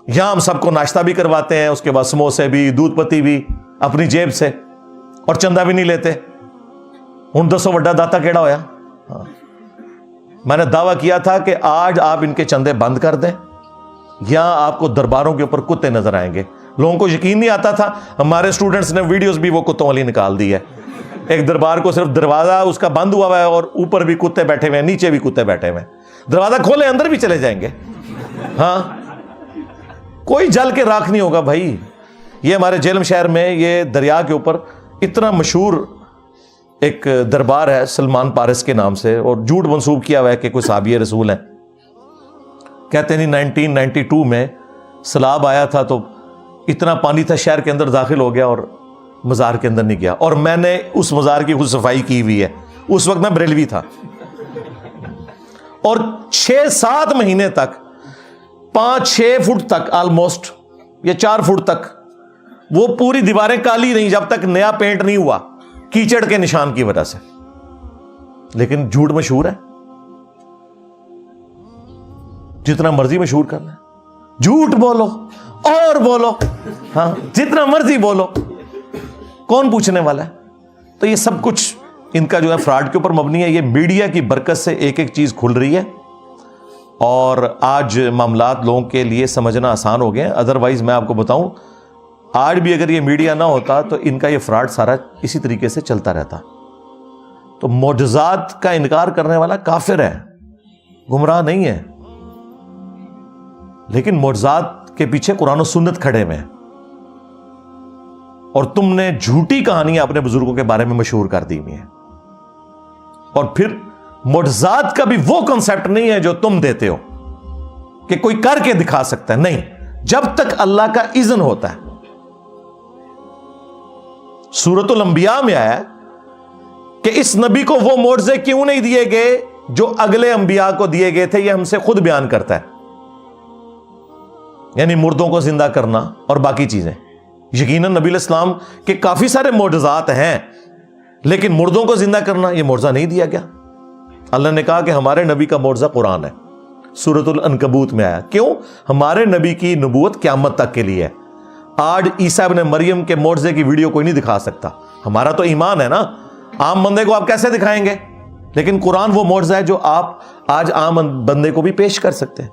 یہاں ہم سب کو ناشتہ بھی کرواتے ہیں, اس کے بعد سموسے بھی, دودھ پتی بھی اپنی جیب سے, اور چندہ بھی نہیں لیتے. ہوں دسو وڈا داتا کیڑا ہویا. ہاں میں نے دعویٰ کیا تھا کہ آج آپ ان کے چندے بند کر دیں, یہاں آپ کو درباروں کے اوپر کتے نظر آئیں گے. لوگوں کو یقین نہیں آتا تھا, ہمارے اسٹوڈنٹس نے ویڈیوز بھی وہ کتوں والی نکال دی ہے. ایک دربار کو صرف دروازہ اس کا بند ہوا ہے اور اوپر بھی کتے بیٹھے ہوئے ہیں, نیچے بھی کتے بیٹھے ہوئے ہیں. دروازہ کھولے اندر بھی چلے جائیں گے. ہاں کوئی جل کے راکھ نہیں ہوگا بھائی. یہ ہمارے جہلم شہر میں یہ دریا کے اوپر اتنا مشہور ایک دربار ہے سلمان پارس کے نام سے, اور جھوٹ منسوب کیا ہوا ہے کہ کوئی صحابی رسول ہیں. کہتے ہیں 1992 میں سیلاب آیا تھا تو اتنا پانی تھا شہر کے اندر داخل ہو گیا اور مزار کے اندر نہیں گیا. اور میں نے اس مزار کی خود صفائی کی ہوئی ہے. اس وقت میں بریلوی تھا. اور 6-7 مہینے تک 5-6 فٹ تک آلموسٹ یا 4 فٹ تک وہ پوری دیواریں کالی نہیں جب تک نیا پینٹ نہیں ہوا کیچڑ کے نشان کی وجہ سے. لیکن جھوٹ مشہور ہے, جتنا مرضی مشہور کرنا ہے, جھوٹ بولو اور بولو, ہاں جتنا مرضی بولو, کون پوچھنے والا ہے؟ تو یہ سب کچھ ان کا جو ہے فراڈ کے اوپر مبنی ہے. یہ میڈیا کی برکت سے ایک ایک چیز کھل رہی ہے اور آج معاملات لوگوں کے لیے سمجھنا آسان ہو گئے ہیں. ادروائز میں آپ کو بتاؤں, آج بھی اگر یہ میڈیا نہ ہوتا تو ان کا یہ فراڈ سارا اسی طریقے سے چلتا رہتا. تو معجزات کا انکار کرنے والا کافر ہے, گمراہ نہیں ہے. لیکن معجزات کے پیچھے قرآن و سنت کھڑے ہوئے ہیں, اور تم نے جھوٹی کہانیاں اپنے بزرگوں کے بارے میں مشہور کر دی ہوئی ہیں. اور پھر معجزات کا بھی وہ کنسپٹ نہیں ہے جو تم دیتے ہو کہ کوئی کر کے دکھا سکتا ہے. نہیں, جب تک اللہ کا اذن ہوتا ہے. سورۃ الانبیاء میں آیا کہ اس نبی کو وہ معجزے کیوں نہیں دیے گئے جو اگلے انبیاء کو دیے گئے تھے. یہ ہم سے خود بیان کرتا ہے, یعنی مردوں کو زندہ کرنا اور باقی چیزیں. یقیناً نبی علیہ السلام کے کافی سارے معجزات ہیں, لیکن مردوں کو زندہ کرنا یہ معجزہ نہیں دیا گیا. اللہ نے کہا کہ ہمارے نبی کا معجزہ قرآن ہے. سورۃ العنکبوت میں آیا. کیوں؟ ہمارے نبی کی نبوت قیامت تک کے لیے ہے. آج عیسیٰ ابن مریم کے معجزے کی ویڈیو کوئی نہیں دکھا سکتا. ہمارا تو ایمان ہے نا, عام بندے کو آپ کیسے دکھائیں گے؟ لیکن قرآن وہ معجزہ ہے جو آپ آج عام بندے کو بھی پیش کر سکتے ہیں.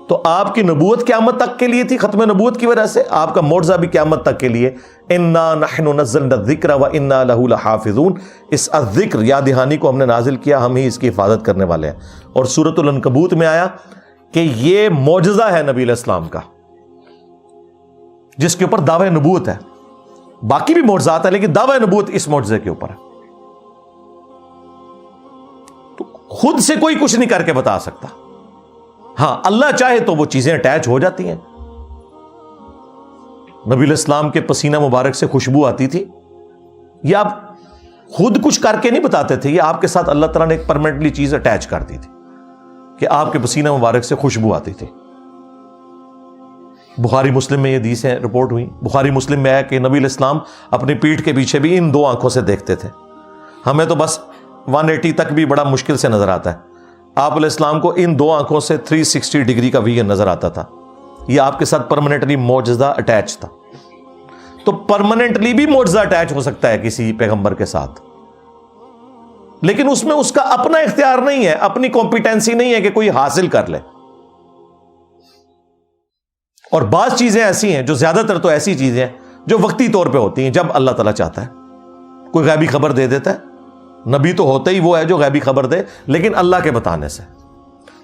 تو آپ کی نبوت قیامت تک کے لیے تھی, ختم نبوت کی وجہ سے آپ کا معجزہ بھی قیامت تک کے لیے. انا نحن نزلنا الذکر وانا لہ لحافظون. اس الذکر یاد دہانی کو ہم نے نازل کیا, ہم ہی اس کی حفاظت کرنے والے ہیں. اور سورۃ العنکبوت میں آیا کہ یہ معجزہ ہے نبی علیہ السلام کا جس کے اوپر دعوی نبوت ہے. باقی بھی معجزات ہیں لیکن دعوی نبوت اس معجزے کے اوپر ہے. تو خود سے کوئی کچھ نہیں کر کے بتا سکتا. ہاں اللہ چاہے تو وہ چیزیں اٹیچ ہو جاتی ہیں. نبی علیہ السلام کے پسینہ مبارک سے خوشبو آتی تھی, یہ آپ خود کچھ کر کے نہیں بتاتے تھے, یہ آپ کے ساتھ اللہ تعالیٰ نے ایک پرماننٹلی چیز اٹیچ کر دی تھی کہ آپ کے پسینہ مبارک سے خوشبو آتی تھی. بخاری مسلم میں یہ حدیثیں رپورٹ ہوئی. بخاری مسلم میں آیا کہ نبی علیہ السلام اپنی پیٹھ کے پیچھے بھی ان 2 آنکھوں سے دیکھتے تھے. ہمیں تو بس 180 تک بھی بڑا مشکل سے نظر آتا ہے, آپ علیہ السلام کو ان 2 آنکھوں سے 360 ڈگری کا ویژن نظر آتا تھا. یہ آپ کے ساتھ پرماننٹلی معجزہ اٹیچ تھا. تو پرماننٹلی بھی معجزہ اٹیچ ہو سکتا ہے کسی پیغمبر کے ساتھ, لیکن اس میں اس کا اپنا اختیار نہیں ہے, اپنی کمپیٹنسی نہیں ہے کہ کوئی حاصل کر لے. اور بعض چیزیں ایسی ہیں جو زیادہ تر تو ایسی چیزیں ہیں جو وقتی طور پہ ہوتی ہیں جب اللہ تعالیٰ چاہتا ہے. کوئی غیبی خبر دے دیتا ہے, نبی تو ہوتا ہی وہ ہے جو غیبی خبر دے, لیکن اللہ کے بتانے سے.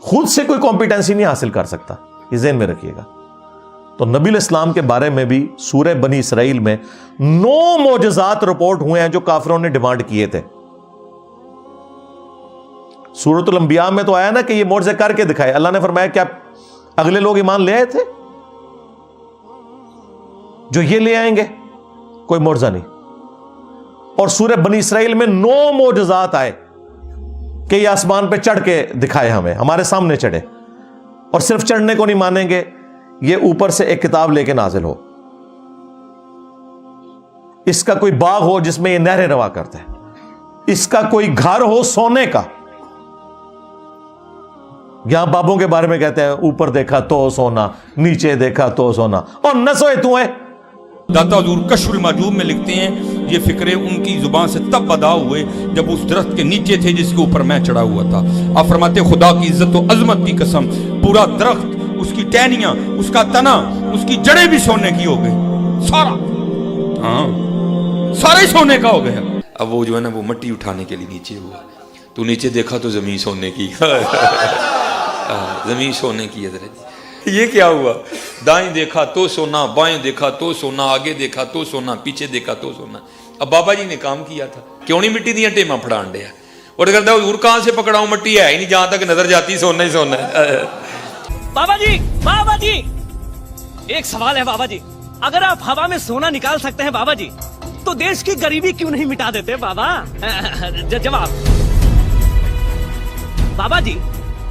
خود سے کوئی کمپیٹنسی نہیں حاصل کر سکتا, یہ ذہن میں رکھیے گا. تو نبی علیہ السلام کے بارے میں بھی سورہ بنی اسرائیل میں 9 معجزات رپورٹ ہوئے ہیں جو کافروں نے ڈیمانڈ کیے تھے. سورۃ الانبیاء میں تو آیا نا کہ یہ معجزے کر کے دکھائے. اللہ نے فرمایا کیا اگلے لوگ ایمان لے آئے تھے جو یہ لے آئیں گے؟ کوئی معجزہ نہیں. اور سورہ بنی اسرائیل میں 9 معجزات آئے کہ یہ آسمان پہ چڑھ کے دکھائے, ہمیں ہمارے سامنے چڑھے. اور صرف چڑھنے کو نہیں مانیں گے, یہ اوپر سے ایک کتاب لے کے نازل ہو, اس کا کوئی باغ ہو جس میں یہ نہریں روا کرتا ہے, اس کا کوئی گھر ہو سونے کا. یہاں بابوں کے بارے میں کہتے ہیں اوپر دیکھا تو سونا, نیچے دیکھا تو سونا, اور نہ سوئے تو ہے. داتا حضور کشف المعجوب میں لکھتے ہیں یہ فکرے ان کی زبان سے تب ادا ہوئے جب اس درخت کے نیچے تھے جس کے اوپر میں چڑھا ہوا تھا. آپ فرماتے خدا کی عزت و عظمت کی قسم, پورا درخت, اس کی ٹہنیاں, اس کا تنا, اس کی جڑیں بھی سونے کی ہو گئی, سارا, ہاں سارے سونے کا ہو گیا. اب وہ جو ہے نا وہ مٹی اٹھانے کے لیے نیچے ہوا, تو نیچے دیکھا تو زمین سونے کی, زمین سونے کی. حضرت یہ کیا ہوا؟ دائیں دیکھا تو سونا, بائیں دیکھا تو سونا, آگے دیکھا تو سونا, پیچھے دیکھا تو سونا. اب بابا جی نے کام کیا تھا, کیوں نہیں مٹی دیا ٹیما پھڑان دیا, اور کہتا ہے حضور کہاں سے پکڑاؤں, مٹی ہے ہی نہیں, جہاں تک نظر جاتی سونا ہی سونا ہے. بابا جی ایک سوال ہے بابا جی, اگر آپ ہوا میں سونا نکال سکتے ہیں بابا جی تو دیش کی غریبی کیوں نہیں مٹا دیتے بابا؟ جواب. بابا جی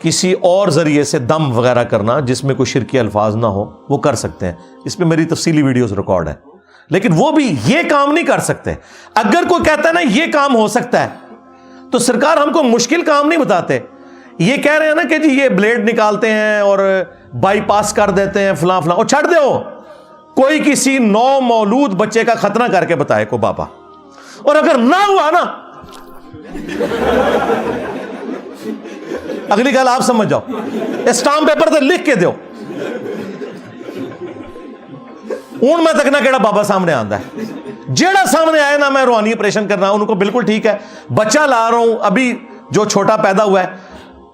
کسی اور ذریعے سے دم وغیرہ کرنا جس میں کوئی شرکی الفاظ نہ ہو وہ کر سکتے ہیں. اس میں میری تفصیلی ویڈیوز ریکارڈ ہیں. لیکن وہ بھی یہ کام نہیں کر سکتے. اگر کوئی کہتا ہے نا یہ کام ہو سکتا ہے تو سرکار ہم کو مشکل کام نہیں بتاتے. یہ کہہ رہے ہیں نا کہ جی یہ بلیڈ نکالتے ہیں اور بائی پاس کر دیتے ہیں فلاں فلاں, اور چھڑ دے ہو کوئی کسی نو مولود بچے کا ختنہ کر کے بتائے کو بابا, اور اگر نہ ہوا نا اگلی گل آپ سمجھ جاؤ, اسٹامپ پیپر تے لکھ کے دیو اون میں تک نہ کیڑا بابا سامنے آندا ہے. جیڑا سامنے آئے نا میں روحانی آپریشن کرنا ان کو بالکل ٹھیک ہے. بچہ لا رہا ہوں ابھی جو چھوٹا پیدا ہوا ہے,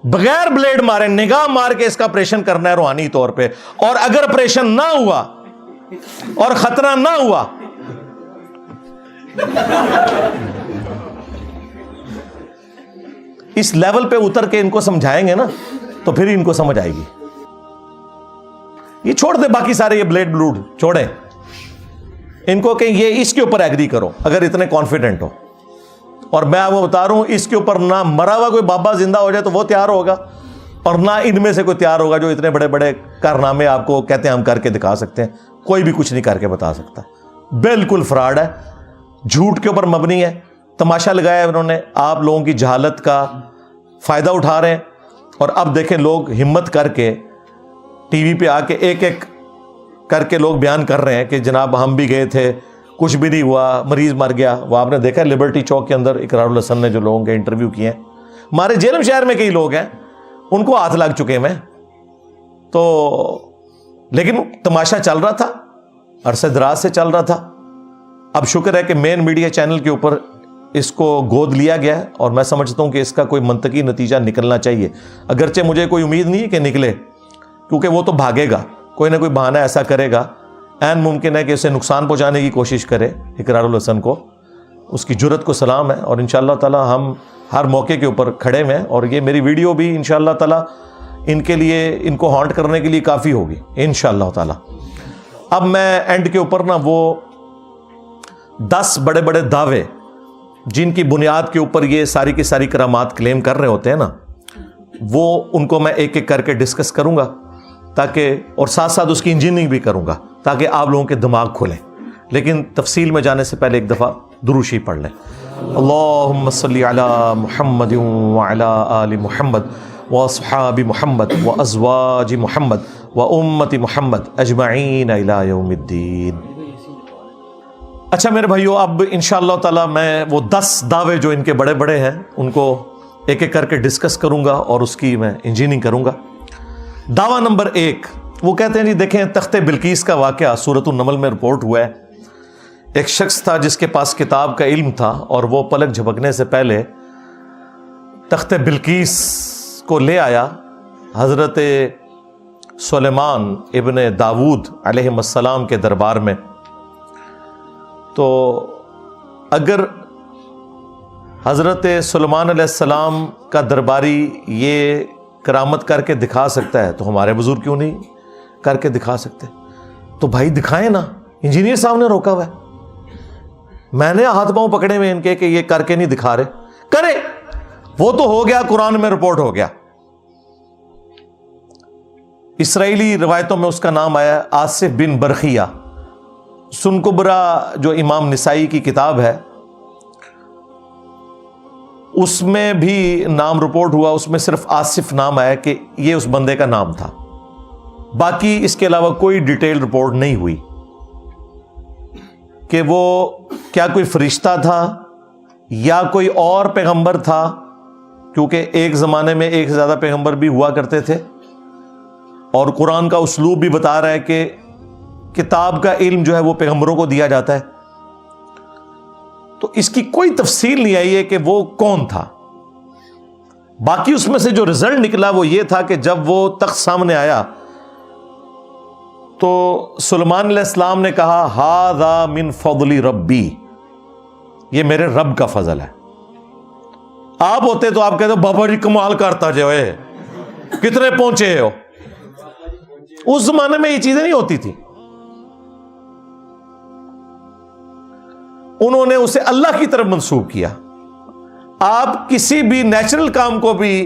بغیر بلیڈ مارے نگاہ مار کے اس کا آپریشن کرنا ہے روحانی طور پہ. اور اگر آپریشن نہ ہوا اور خطرہ نہ ہوا اس لیول پہ اتر کے ان کو سمجھائیں گے نا تو پھر ان کو سمجھ آئے گی. یہ چھوڑ دے باقی سارے یہ بلیڈ بلوڈ چھوڑیں, ان کو کہ یہ اس کے اوپر ایگری کرو اگر اتنے کانفیڈنٹ ہو. اور میں آپ کو بتا رہا ہوں اس کے اوپر نہ مرا ہوا کوئی بابا زندہ ہو جائے تو وہ تیار ہوگا, اور نہ ان میں سے کوئی تیار ہوگا جو اتنے بڑے بڑے کارنامے آپ کو کہتے ہیں ہم کر کے دکھا سکتے ہیں. کوئی بھی کچھ نہیں کر کے بتا سکتا. بالکل فراڈ ہے, جھوٹ کے اوپر مبنی ہے. تماشا لگایا ہے انہوں نے, آپ لوگوں کی جہالت کا فائدہ اٹھا رہے ہیں. اور اب دیکھیں لوگ ہمت کر کے ٹی وی پہ آ کے ایک ایک کر کے لوگ بیان کر رہے ہیں کہ جناب ہم بھی گئے تھے کچھ بھی نہیں ہوا, مریض مر گیا. وہ آپ نے دیکھا لبرٹی چوک کے اندر اقرار الحسن نے جو لوگوں کے انٹرویو کیے ہیں, ہمارے جیلم شہر میں کئی لوگ ہیں ان کو ہاتھ لگ چکے ہیں. تو لیکن تماشا چل رہا تھا, عرصے دراز سے چل رہا تھا. اب شکر ہے کہ مین میڈیا چینل کے اوپر اس کو گود لیا گیا ہے, اور میں سمجھتا ہوں کہ اس کا کوئی منطقی نتیجہ نکلنا چاہیے. اگرچہ مجھے کوئی امید نہیں ہے کہ نکلے, کیونکہ وہ تو بھاگے گا, کوئی نہ کوئی بہانہ ایسا کرے گا, عین ممکن ہے کہ اسے نقصان پہنچانے کی کوشش کرے اقرار الحسن کو. اس کی جرت کو سلام ہے, اور انشاءاللہ تعالی ہم ہر موقع کے اوپر کھڑے ہوئے ہیں. اور یہ میری ویڈیو بھی انشاءاللہ تعالی ان کے لیے, ان کو ہانٹ کرنے کے لیے کافی ہوگی انشاءاللہ تعالی. اب میں اینڈ کے اوپر نا وہ 10 بڑے بڑے دعوے جن کی بنیاد کے اوپر یہ ساری کی ساری کرامات کلیم کر رہے ہوتے ہیں نا, وہ ان کو میں ایک ایک کر کے ڈسکس کروں گا تاکہ, اور ساتھ ساتھ اس کی انجینئرنگ بھی کروں گا تاکہ آپ لوگوں کے دماغ کھلیں. لیکن تفصیل میں جانے سے پہلے ایک دفعہ درود شریف پڑھ لیں. اللہم صلی علی محمد وعلی آل محمد واصحاب محمد وازواج محمد وامت محمد اجمعین الی یوم الدین. اچھا میرے بھائیو, اب انشاءاللہ تعالی میں وہ 10 دعوے جو ان کے بڑے بڑے ہیں ان کو ایک ایک کر کے ڈسکس کروں گا اور اس کی میں انجینئرنگ کروں گا. دعویٰ نمبر 1, وہ کہتے ہیں جی دیکھیں تخت بلقیس کا واقعہ سورۃ النمل میں رپورٹ ہوا ہے. ایک شخص تھا جس کے پاس کتاب کا علم تھا, اور وہ پلک جھپکنے سے پہلے تخت بلقیس کو لے آیا حضرت سلیمان ابن داود علیہ السلام کے دربار میں. تو اگر حضرت سلیمان علیہ السلام کا درباری یہ کرامت کر کے دکھا سکتا ہے تو ہمارے بزرگ کیوں نہیں کر کے دکھا سکتے؟ تو بھائی دکھائیں نا. انجینئر صاحب نے روکا ہوا ہے, میں نے ہاتھ پاؤں پکڑے ہوئے ان کے کہ یہ کر کے نہیں دکھا رہے. کرے, وہ تو ہو گیا, قرآن میں رپورٹ ہو گیا. اسرائیلی روایتوں میں اس کا نام آیا آصف بن برخیہ. سن کبرا جو امام نسائی کی کتاب ہے اس میں بھی نام رپورٹ ہوا, اس میں صرف آصف نام آیا کہ یہ اس بندے کا نام تھا. باقی اس کے علاوہ کوئی ڈیٹیل رپورٹ نہیں ہوئی کہ وہ کیا کوئی فرشتہ تھا یا کوئی اور پیغمبر تھا, کیونکہ ایک زمانے میں ایک سے زیادہ پیغمبر بھی ہوا کرتے تھے. اور قرآن کا اسلوب بھی بتا رہا ہے کہ کتاب کا علم جو ہے وہ پیغمبروں کو دیا جاتا ہے. تو اس کی کوئی تفصیل نہیں آئی ہے کہ وہ کون تھا. باقی اس میں سے جو رزلٹ نکلا وہ یہ تھا کہ جب وہ تخت سامنے آیا تو سلیمان علیہ السلام نے کہا ھذا من فضل ربی, یہ میرے رب کا فضل ہے. آپ ہوتے تو آپ کہتے ہو بابا جی کمال کرتا جو ہے, کتنے پہنچے ہو. اس زمانے میں یہ چیزیں نہیں ہوتی تھی. انہوں نے اسے اللہ کی طرف منسوب کیا. آپ کسی بھی نیچرل کام کو بھی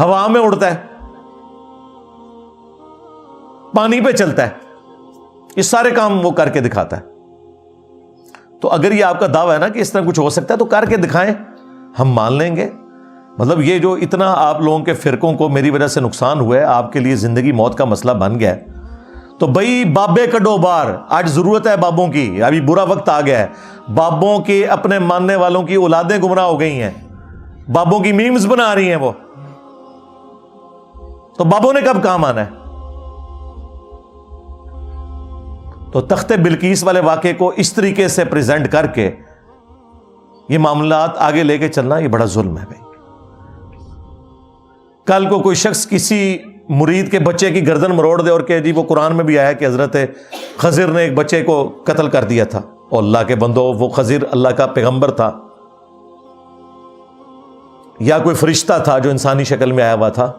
ہوا میں اڑتا ہے, پانی پہ چلتا ہے, یہ سارے کام وہ کر کے دکھاتا ہے. تو اگر یہ آپ کا دعویٰ ہے نا کہ اس طرح کچھ ہو سکتا ہے تو کر کے دکھائیں, ہم مان لیں گے. مطلب یہ جو اتنا آپ لوگوں کے فرقوں کو میری وجہ سے نقصان ہوا ہے, آپ کے لیے زندگی موت کا مسئلہ بن گیا ہے, تو بھائی بابے کڈو بار, آج ضرورت ہے بابوں کی, ابھی برا وقت آ گیا ہے. بابوں کی اپنے ماننے والوں کی اولادیں گمراہ ہو گئی ہیں, بابوں کی میمز بنا رہی ہیں وہ, تو بابوں نے کب کام آنا ہے؟ تو تخت بلقیس والے واقعے کو اس طریقے سے پریزنٹ کر کے یہ معاملات آگے لے کے چلنا, یہ بڑا ظلم ہے بھائی. کل کو کوئی شخص کسی مرید کے بچے کی گردن مروڑ دے اور کہ جی وہ قرآن میں بھی آیا کہ حضرت خضر نے ایک بچے کو قتل کر دیا تھا, اور اللہ کے بندو وہ خضر اللہ کا پیغمبر تھا یا کوئی فرشتہ تھا جو انسانی شکل میں آیا ہوا تھا.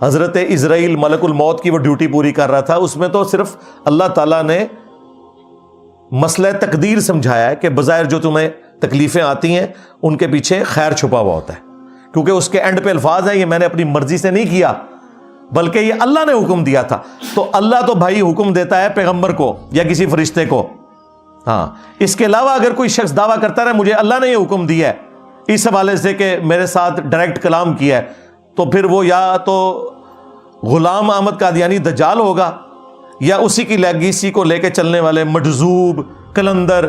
حضرت اسرائیل ملک الموت کی وہ ڈیوٹی پوری کر رہا تھا, اس میں تو صرف اللہ تعالیٰ نے مسئلہ تقدیر سمجھایا ہے کہ بظاہر جو تمہیں تکلیفیں آتی ہیں ان کے پیچھے خیر چھپا ہوا ہوتا ہے, کیونکہ اس کے اینڈ پہ الفاظ ہیں یہ میں نے اپنی مرضی سے نہیں کیا بلکہ یہ اللہ نے حکم دیا تھا. تو اللہ تو بھائی حکم دیتا ہے پیغمبر کو یا کسی فرشتے کو. ہاں, اس کے علاوہ اگر کوئی شخص دعویٰ کرتا رہے مجھے اللہ نے یہ حکم دیا ہے اس حوالے سے کہ میرے ساتھ ڈائریکٹ کلام کیا ہے, تو پھر وہ یا تو غلام احمد قادیانی دجال ہوگا یا اسی کی لیگیسی کو لے کے چلنے والے مجذوب, کلندر,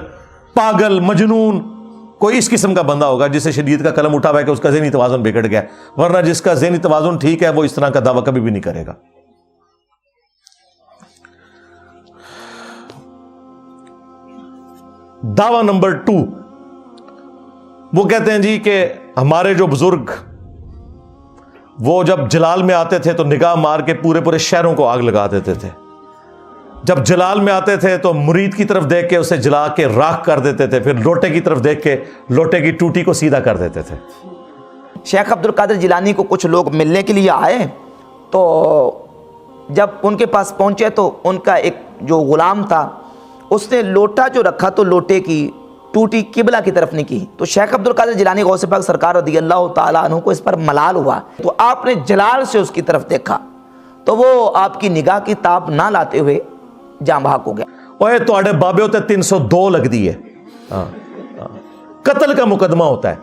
پاگل, مجنون, کوئی اس قسم کا بندہ ہوگا جسے شدید کا قلم اٹھا ہوا ہے کہ اس کا ذہنی توازن بگڑ گیا, ورنہ جس کا ذہنی توازن ٹھیک ہے وہ اس طرح کا دعویٰ کبھی بھی نہیں کرے گا. دعویٰ نمبر 2, وہ کہتے ہیں جی کہ ہمارے جو بزرگ وہ جب جلال میں آتے تھے تو نگاہ مار کے پورے پورے شہروں کو آگ لگا دیتے تھے, جب جلال میں آتے تھے تو مرید کی طرف دیکھ کے اسے جلا کے راکھ کر دیتے تھے, پھر لوٹے کی طرف دیکھ کے لوٹے کی ٹوٹی کو سیدھا کر دیتے تھے. شیخ عبد القادر جیلانی کو کچھ لوگ ملنے کے لیے آئے, تو جب ان کے پاس پہنچے تو ان کا ایک جو غلام تھا اس نے لوٹا جو رکھا تو لوٹے کی ٹوٹی قبلہ کی طرف نہیں کی. تو شیخ عبد القادر جیلانی غوث پاک سرکار رضی اللہ تعالیٰ عنہ کو اس پر ملال ہوا, تو آپ نے جلال سے اس کی طرف دیکھا تو وہ آپ کی نگاہ کی تاب نہ لاتے ہوئے جاں بحق ہو گیا. اوے تواڈے بابے ہوتے 302 لگ دی ہے, قتل کا مقدمہ ہوتا ہے,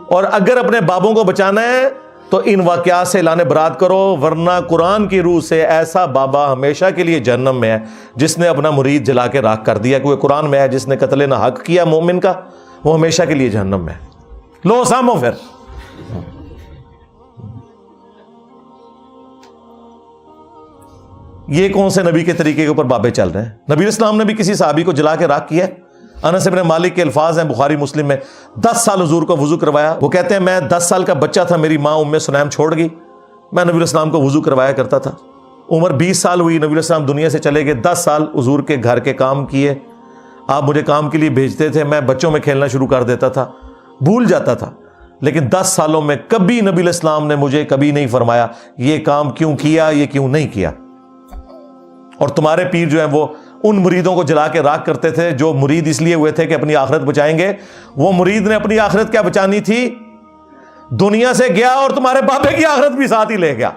اور اگر اپنے بابوں کو بچانا ہے تو ان واقعات سے اعلان برات کرو, ورنہ قرآن کی روح سے ایسا بابا ہمیشہ کے لیے جہنم میں ہے جس نے اپنا مرید جلا کے راکھ کر دیا, کیونکہ قرآن میں ہے جس نے قتل نہ حق کیا مومن کا وہ ہمیشہ کے لیے جہنم میں ہے. لو سامو پھر. یہ کون سے نبی کے طریقے کے اوپر بابے چل رہے ہیں؟ نبی اسلام نے بھی کسی صحابی کو جلا کے راکھ کیا ہے؟ انس بن مالک کے الفاظ ہیں بخاری مسلم میں, 10 سال حضور کو وضو کروایا. وہ کہتے ہیں میں 10 سال کا بچہ تھا, میری ماں ام سلیم چھوڑ گئی, میں نبی اسلام کو وضو کروایا کرتا تھا. عمر 20 سال ہوئی, نبی اسلام دنیا سے چلے گئے, 10 سال حضور کے گھر کے کام کیے, آپ مجھے کام کے لیے بھیجتے تھے, میں بچوں میں کھیلنا شروع کر دیتا تھا, بھول جاتا تھا, لیکن 10 سالوں میں کبھی نبی اسلام نے مجھے کبھی نہیں فرمایا یہ کام کیوں کیا, یہ کیوں نہیں کیا. اور تمہارے پیر جو ہیں وہ ان مریدوں کو جلا کے راکھ کرتے تھے جو مرید اس لیے ہوئے تھے کہ اپنی آخرت بچائیں گے. وہ مرید نے اپنی آخرت کیا بچانی تھی, دنیا سے گیا اور تمہارے بابے کی آخرت بھی ساتھ ہی لے گیا.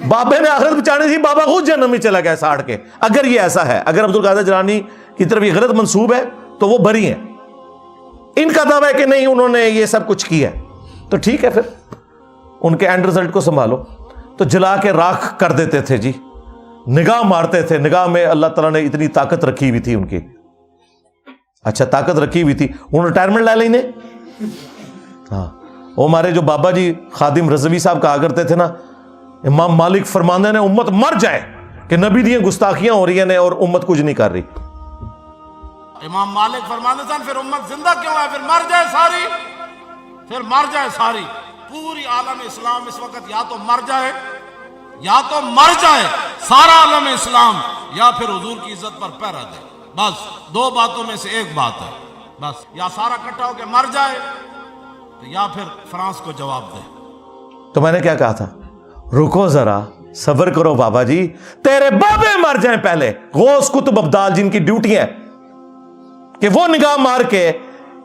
بابے نے آخرت بچانی تھی, بابا خود جہنم میں چلا گیا ساڑ کے. اگر یہ ایسا ہے, اگر عبد القادر جیلانی کی طرف یہ غلط منسوب ہے تو وہ بری ہیں. ان کا دعویٰ ہے کہ نہیں انہوں نے یہ سب کچھ کیا تو ٹھیک ہے, پھر ان کے اینڈ رزلٹ کو سنبھالو. تو جلا کے راکھ کر دیتے تھے جی, نگاہ مارتے تھے, نگاہ میں اللہ تعالیٰ نے اتنی طاقت رکھی ہوئی تھی ان کی. اچھا طاقت رکھی ہوئی تھی, انہوں نے ریٹائرمنٹ لے لی. ہاں, وہ ہمارے جو بابا جی خادم رضوی صاحب کہا کرتے تھے نا, امام مالک فرماندے نے امت مر جائے کہ نبی دی گستاخیاں ہو رہی ہیں اور امت کچھ نہیں کر رہی. امام مالک فرماندے تھے پھر امت زندہ کیوں ہے, پھر مر جائے ساری, پھر مر جائے ساری. پوری عالم اسلام اس وقت یا تو مر جائے, یا تو مر جائے سارا عالم اسلام, یا پھر حضور کی عزت پر پہرا دے. بس 2 باتوں میں سے ایک بات ہے, بس یا سارا اکٹھا ہو کے مر جائے یا پھر فرانس کو جواب دے. تو میں نے کیا کہا تھا, رکو ذرا صبر کرو بابا جی, تیرے بابے مر جائیں پہلے, غوث قطب ابدال جن کی ڈیوٹی ہے کہ وہ نگاہ مار کے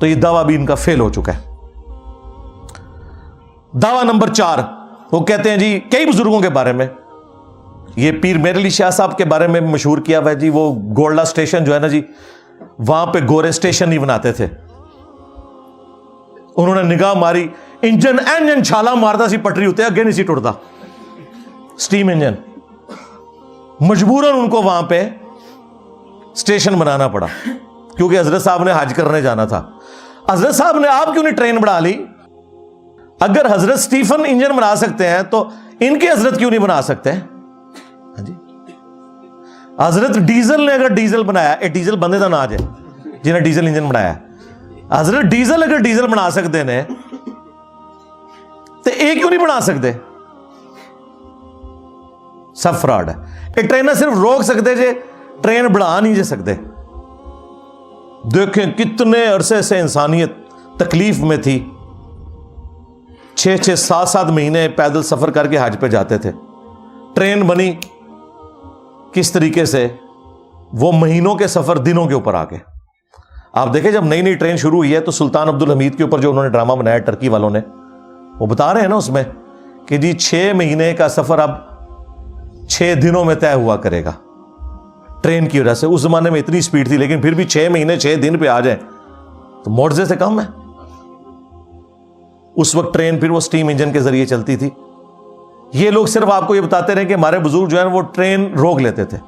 تو یہ دعویٰ بھی ان کا فیل ہو چکا ہے. دعویٰ نمبر 4، وہ کہتے ہیں جی کئی بزرگوں کے بارے میں، یہ پیر میر علی شاہ صاحب کے بارے میں مشہور کیا ہوا ہے جی، وہ گولڈا اسٹیشن جو ہے نا جی، وہاں پہ گورے اسٹیشن نہیں بناتے تھے. انہوں نے نگاہ ماری، انجن چھالا مارتا سی پٹری ہوتے اگے نہیں سی ٹوٹتا، سٹیم انجن. مجبوراً ان کو وہاں پہ اسٹیشن بنانا پڑا کیونکہ حضرت صاحب نے حج کرنے جانا تھا. حضرت صاحب نے آپ کیوں نہیں ٹرین بنا لی؟ اگر حضرت سٹیفن انجن بنا سکتے ہیں تو ان کے حضرت کیوں نہیں بنا سکتے؟ ہاں جی، حضرت ڈیزل نے اگر ڈیزل بنایا، ڈیزل بندے کا ناج ہے جنہیں ڈیزل انجن بنایا، حضرت ڈیزل اگر ڈیزل بنا سکتے ہیں تو ایک کیوں نہیں بنا سکتے؟ سب فراڈ ہے. یہ ٹرین صرف روک سکتے جے، ٹرین بڑھا نہیں جے سکتے. دیکھیں کتنے عرصے سے انسانیت تکلیف میں تھی، 6 7 مہینے پیدل سفر کر کے حج پہ جاتے تھے. ٹرین بنی کس طریقے سے، وہ مہینوں کے سفر دنوں کے اوپر آ گئے. آپ دیکھیں جب نئی ٹرین شروع ہوئی ہے تو سلطان عبد الحمید کے اوپر جو انہوں نے ڈرامہ بنایا ٹرکی والوں نے، وہ بتا رہے ہیں نا اس میں کہ جی 6 مہینے کا سفر اب 6 دنوں میں طے ہوا کرے گا ٹرین کی وجہ سے. اس زمانے میں اتنی سپیڈ تھی، لیکن پھر بھی 6 مہینے 6 دن پہ آ جائیں تو معجزے سے کم ہے. اس وقت ٹرین پھر وہ سٹیم انجن کے ذریعے چلتی تھی. یہ لوگ صرف آپ کو یہ بتاتے رہے کہ ہمارے بزرگ جو ہیں وہ ٹرین روک لیتے تھے.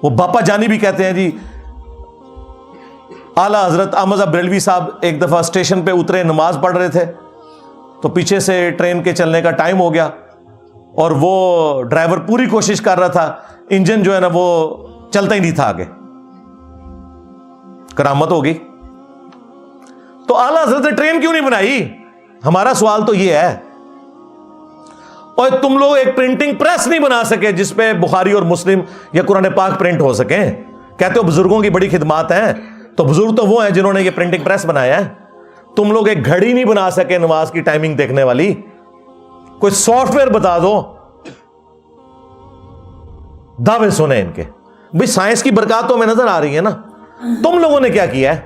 وہ باپا جانی بھی کہتے ہیں جی، اعلیٰ حضرت احمد صاحب بریلوی صاحب ایک دفعہ اسٹیشن پہ اترے، نماز پڑھ رہے تھے تو پیچھے سے ٹرین کے چلنے کا ٹائم ہو گیا اور وہ ڈرائیور پوری کوشش کر رہا تھا، انجن جو ہے نا وہ چلتا ہی نہیں تھا آگے. کرامت ہو گئی. تو اعلیٰ حضرت نے ٹرین کیوں نہیں بنائی؟ ہمارا سوال تو یہ ہے. اور تم لوگ ایک پرنٹنگ پریس نہیں بنا سکے جس پہ بخاری اور مسلم یا قرآن پاک پرنٹ ہو سکیں. کہتے ہو بزرگوں کی بڑی خدمات ہیں، تو بزرگ تو وہ ہیں جنہوں نے یہ پرنٹنگ پریس بنایا ہے. تم لوگ ایک گھڑی نہیں بنا سکے نماز کی ٹائمنگ دیکھنے والی. کوئی سافٹ ویئر بتا دو. دعوے سنیں ان کے. بھئی سائنس کی برکات تو ہمیں نظر آ رہی ہے نا، تم لوگوں نے کیا کیا ہے؟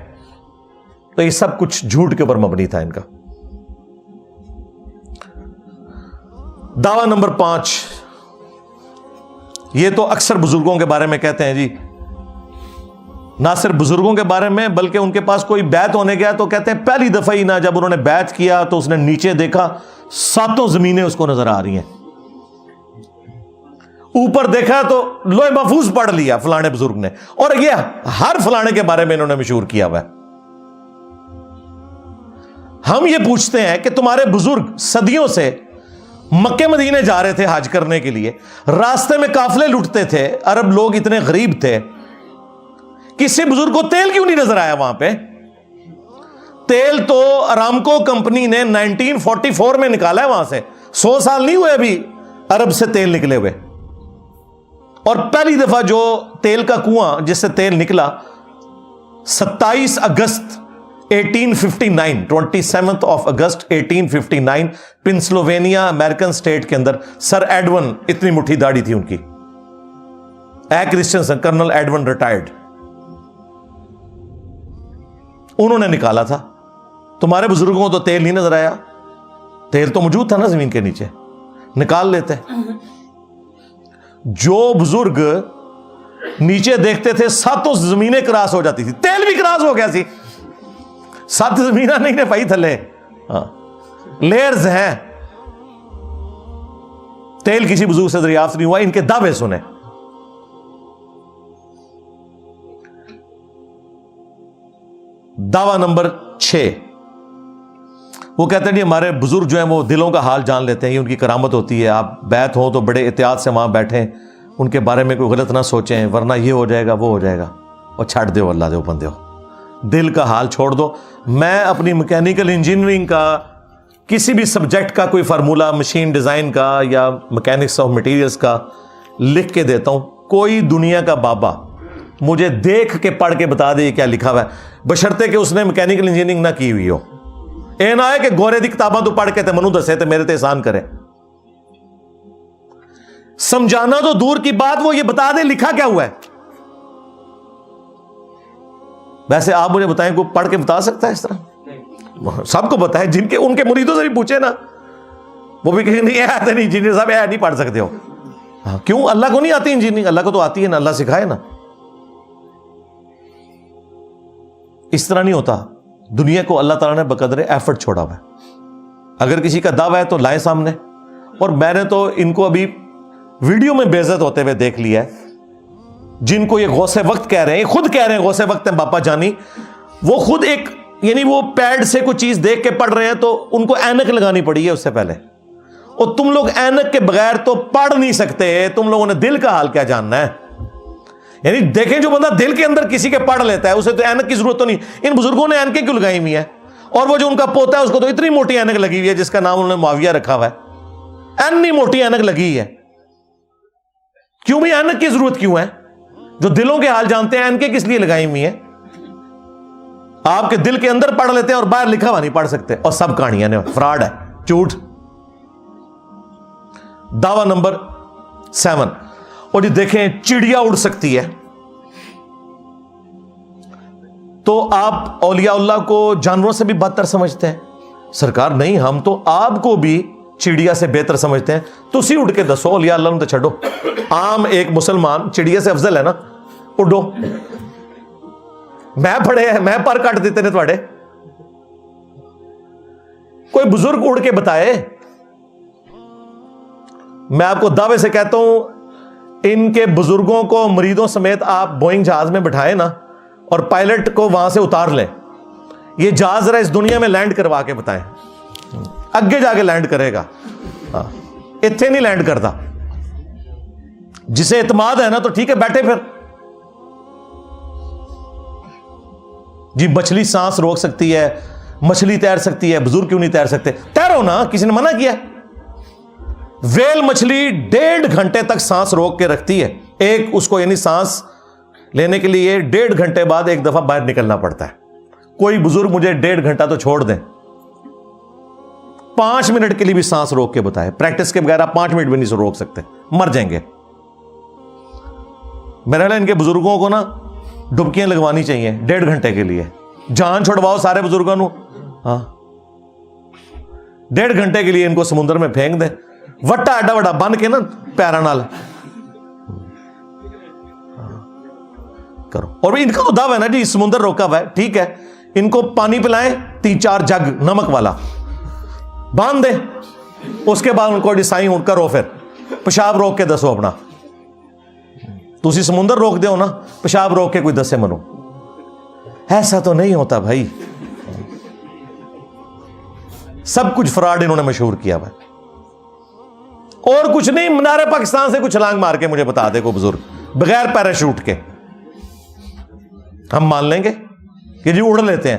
تو یہ سب کچھ جھوٹ کے اوپر مبنی تھا ان کا. دعویٰ نمبر 5، یہ تو اکثر بزرگوں کے بارے میں کہتے ہیں جی، نہ صرف بزرگوں کے بارے میں بلکہ ان کے پاس کوئی بیعت ہونے گیا تو کہتے ہیں پہلی دفعہ ہی نہ جب انہوں نے بیعت کیا تو اس نے نیچے دیکھا 7 زمینیں اس کو نظر آ رہی ہیں. اوپر دیکھا تو لوح محفوظ پڑھ لیا فلانے بزرگ نے. اور یہ ہر فلانے کے بارے میں انہوں نے مشہور کیا ہوا ہے. ہم یہ پوچھتے ہیں کہ تمہارے بزرگ صدیوں سے مکے مدینے جا رہے تھے حج کرنے کے لیے، راستے میں قافلے لوٹتے تھے، عرب لوگ اتنے غریب تھے، کسی بزرگ کو تیل کیوں نہیں نظر آیا وہاں پہ؟ تیل تو ارامکو کمپنی نے 1944 میں نکالا ہے وہاں سے. 100 سال نہیں ہوئے ابھی عرب سے تیل نکلے ہوئے. اور پہلی دفعہ جو تیل کا کنواں جس سے تیل نکلا 27 اگست 1859، 27 اگست 1859 پنسلوینیا امریکن اسٹیٹ کے اندر، سر ایڈون، اتنی مٹھی داڑھی تھی ان کی، اے کرسچنسن، کرنل ایڈون ریٹائرڈ، انہوں نے نکالا تھا. تمہارے بزرگوں کو تو تیل نہیں نظر آیا. تیل تو موجود تھا نا زمین کے نیچے، نکال لیتے. جو بزرگ نیچے دیکھتے تھے 7 زمینیں کراس ہو جاتی تھی، تیل بھی کراس ہو گیا سی. 7 زمینیں نہیں نے پائی تھلے، لیئرز ہیں. تیل کسی بزرگ سے دریافت نہیں ہوا. ان کے دعوے سنیں. دعویٰ نمبر 6، وہ کہتے ہیں کہ ہمارے بزرگ جو ہیں وہ دلوں کا حال جان لیتے ہیں، یہ ان کی کرامت ہوتی ہے. آپ بیعت ہو تو بڑے احتیاط سے وہاں بیٹھیں، ان کے بارے میں کوئی غلط نہ سوچیں ورنہ یہ ہو جائے گا وہ ہو جائے گا. اور چھڑ دو، اللہ دے بندے ہو، دل کا حال چھوڑ دو. میں اپنی میکینیکل انجینئرنگ کا کسی بھی سبجیکٹ کا کوئی فارمولہ، مشین ڈیزائن کا یا میکینکس آف مٹیریلز کا لکھ کے دیتا ہوں. کوئی دنیا کا بابا مجھے دیکھ کے پڑھ کے بتا دے یہ کیا لکھا ہوا ہے، بشرطے کہ اس نے میکینیکل انجینئرنگ نہ کی ہوئی ہو. اے نہ ہے کہ گورے دی کتاباں تو پڑھ کے تے منو دسے تے میرے تے احسان کرے. سمجھانا تو دور کی بات، وہ یہ بتا دے لکھا کیا ہوا ہے. ویسے آپ مجھے بتائیں کوئی پڑھ کے بتا سکتا ہے اس طرح؟ سب کو پتا ہے, جن کے ان کے مریدوں سے بھی پوچھے نا, وہ بھی کہیں نہیں آتے نہیں انجینئر صاحب, نہیں پڑھ سکتے ہو. کیوں؟ اللہ کو نہیں آتی انجینئرنگ؟ اللہ کو تو آتی ہے نا, اللہ سکھائے نا. اس طرح نہیں ہوتا. دنیا کو اللہ تعالیٰ نے بقدر ایفرٹ چھوڑا ہوا ہے. اگر کسی کا دعویٰ ہے تو لائیں سامنے. اور میں نے تو ان کو ابھی ویڈیو میں بے عزت ہوتے ہوئے دیکھ لیا ہے, جن کو یہ غوث وقت کہہ رہے ہیں, خود کہہ رہے ہیں غوث وقت ہیں باپا جانی. وہ خود ایک یعنی وہ پیڈ سے کوئی چیز دیکھ کے پڑھ رہے ہیں تو ان کو اینک لگانی پڑی ہے اس سے پہلے. اور تم لوگ اینک کے بغیر تو پڑھ نہیں سکتے. تم لوگوں نے دل کا حال کیا جاننا ہے؟ یعنی دیکھیں جو بندہ دل کے اندر کسی کے پڑھ لیتا ہے اسے تو اینک کی ضرورت تو نہیں. ان بزرگوں نے اینکیں کیوں لگائی ہوئی ہیں؟ اور وہ جو ان کا پوتا ہے اس کو تو اتنی موٹی اینک لگی ہوئی ہے جس کا نام انہوں نے معاویہ رکھا ہوا ہے. اتنی موٹی اینک لگی ہے. کیوں بھی اینک کی ضرورت کیوں ہے؟ جو دلوں کے حال جانتے ہیں اینکیں کس لیے لگائی ہوئی ہیں؟ آپ کے دل کے اندر پڑھ لیتے ہیں اور باہر لکھا ہوا نہیں پڑھ سکتے. اور سب کہانیاں نے فراڈ ہے, جھوٹ. دعویٰ نمبر 7. اور جی دیکھیں چڑیا اڑ سکتی ہے تو آپ اولیاء اللہ کو جانوروں سے بھی بدتر سمجھتے ہیں. سرکار نہیں, ہم تو آپ کو بھی چڑیا سے بہتر سمجھتے ہیں. تسی اڑ کے دسو, اولیاء اللہ نے تو چھڑو. عام ایک مسلمان چڑیا سے افضل ہے نا. اڈو, میں پڑھے ہیں, میں پر کٹ دیتے نے تھوڑے. کوئی بزرگ اڑ کے بتائے. میں آپ کو دعوے سے کہتا ہوں ان کے بزرگوں کو مریدوں سمیت آپ بوئنگ جہاز میں بٹھائے نا اور پائلٹ کو وہاں سے اتار لیں. یہ جہاز ذرا اس دنیا میں لینڈ کروا کے بتائیں, اگے جا کے لینڈ کرے گا, اتنے نہیں لینڈ کرتا. جسے اعتماد ہے نا تو ٹھیک ہے بیٹھے پھر. جی مچھلی سانس روک سکتی ہے, مچھلی تیر سکتی ہے, بزرگ کیوں نہیں تیر سکتے؟ تیرو نا, کسی نے منع کیا؟ ویل مچھلی 1.5 گھنٹے تک سانس روک کے رکھتی ہے. ایک اس کو یعنی سانس لینے کے لیے 1.5 گھنٹے بعد ایک دفعہ باہر نکلنا پڑتا ہے. کوئی بزرگ مجھے 1.5 گھنٹہ تو چھوڑ دیں, 5 منٹ کے لیے بھی سانس روک کے بتائے. پریکٹس کے بغیر آپ 5 منٹ بھی نہیں روک سکتے, مر جائیں گے. میرا ان کے بزرگوں کو نا ڈبکیاں لگوانی چاہیے 1.5 گھنٹے کے لیے. جان چھڑواؤ سارے بزرگوں کو. ہاں 1.5 گھنٹے کے لیے ان کو سمندر میں پھینک دیں, وٹا ایڈا وڈا بن کے نا پیرا نال کرو. اور ان کا تو دعویٰ ہے نا جی سمندر روکا ہوا ہے, ٹھیک ہے, ان کو پانی پلائیں 3-4 جگ نمک والا باندھ دیں. اس کے بعد ان کو ڈیسائن اٹھ کرو, پھر پیشاب روک کے دسو اپنا. تسی سمندر روک دے ہو نا, پیشاب روک کے کوئی دسے منو. ایسا تو نہیں ہوتا بھائی. سب کچھ فراڈ انہوں نے مشہور کیا ہوا ہے. اور کچھ نہیں, مینار پاکستان سے کچھ چھلانگ مار کے مجھے بتا دے کوئی بزرگ بغیر پیراشوٹ کے, ہم مان لیں گے کہ جی اڑ لیتے ہیں.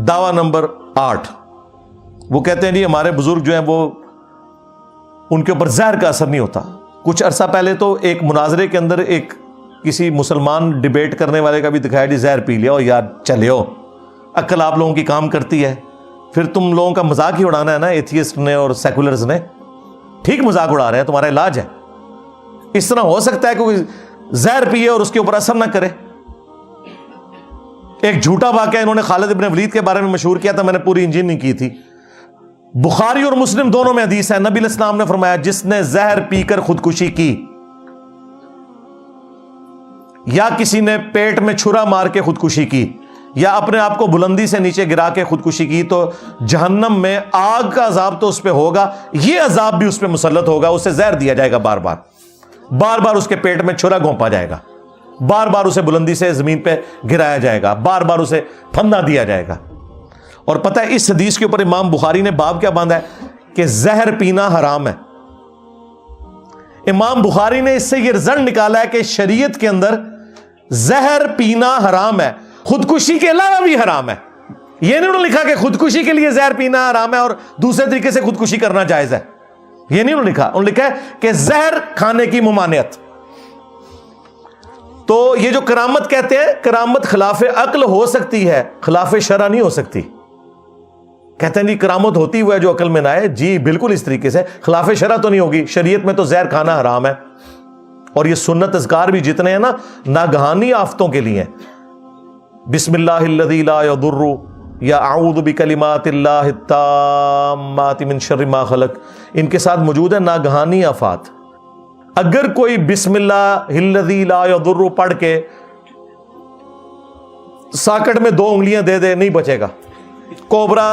دعویٰ نمبر 8. وہ کہتے ہیں جی ہمارے بزرگ جو ہیں وہ ان کے اوپر زہر کا اثر نہیں ہوتا. کچھ عرصہ پہلے تو ایک مناظرے کے اندر ایک کسی مسلمان ڈیبیٹ کرنے والے کا بھی دکھایا جی زہر پی لیا اور یار چلے ہو, عقل آپ لوگوں کی کام کرتی ہے. پھر تم لوگوں کا مذاق ہی اڑانا ہے نا ایتھیسٹ نے اور سیکولرز نے. ٹھیک مذاق اڑا رہے ہیں, تمہارا علاج ہے. اس طرح ہو سکتا ہے کوئی زہر پیے اور اس کے اوپر اثر نہ کرے. ایک جھوٹا واقعہ انہوں نے خالد ابن ولید کے بارے میں مشہور کیا تھا, میں نے پوری انجین نہیں کی تھی. بخاری اور مسلم دونوں میں حدیث ہے, نبی علیہ السلام نے فرمایا جس نے زہر پی کر خودکشی کی یا کسی نے پیٹ میں چھرا مار کے خودکشی کی یا اپنے آپ کو بلندی سے نیچے گرا کے خودکشی کی تو جہنم میں آگ کا عذاب تو اس پہ ہوگا, یہ عذاب بھی اس پہ مسلط ہوگا. اسے زہر دیا جائے گا, بار بار بار بار اس کے پیٹ میں چھرا گھونپا جائے گا, بار بار اسے بلندی سے زمین پہ گرایا جائے گا, بار بار اسے پھندا دیا جائے گا. اور پتہ ہے اس حدیث کے اوپر امام بخاری نے باب کیا باندھا ہے کہ زہر پینا حرام ہے. امام بخاری نے اس سے یہ رزلٹ نکالا ہے کہ شریعت کے اندر زہر پینا حرام ہے, خودکشی کے علاوہ بھی حرام ہے. یہ نہیں انہوں نے لکھا کہ خودکشی کے لیے زہر پینا حرام ہے اور دوسرے طریقے سے خودکشی کرنا جائز ہے. یہ نہیں انہوں نے لکھا, انہوں نے لکھا ہے کہ زہر کھانے کی ممانعت. تو یہ جو کرامت کہتے ہیں, کرامت خلاف عقل ہو سکتی ہے, خلاف شرع نہیں ہو سکتی. کہتے ہیں جی کرامت ہوتی ہوا ہے جو عقل میں نہ آئے. جی بالکل اس طریقے سے خلاف شرع تو نہیں ہوگی. شریعت میں تو زہر کھانا حرام ہے, اور یہ سنت اذکار بھی جتنے ہیں نا ناگہانی آفتوں کے لیے ہیں. بسم اللہ الذی لا یضر یا اعوذ بکلمات اللہ التامات من شر ما خلق، ان کے ساتھ موجود ہے ناگہانی آفات. اگر کوئی بسم اللہ الذی لا یضر پڑھ کے ساکٹ میں 2 انگلیاں دے دے نہیں بچے گا. کوبرا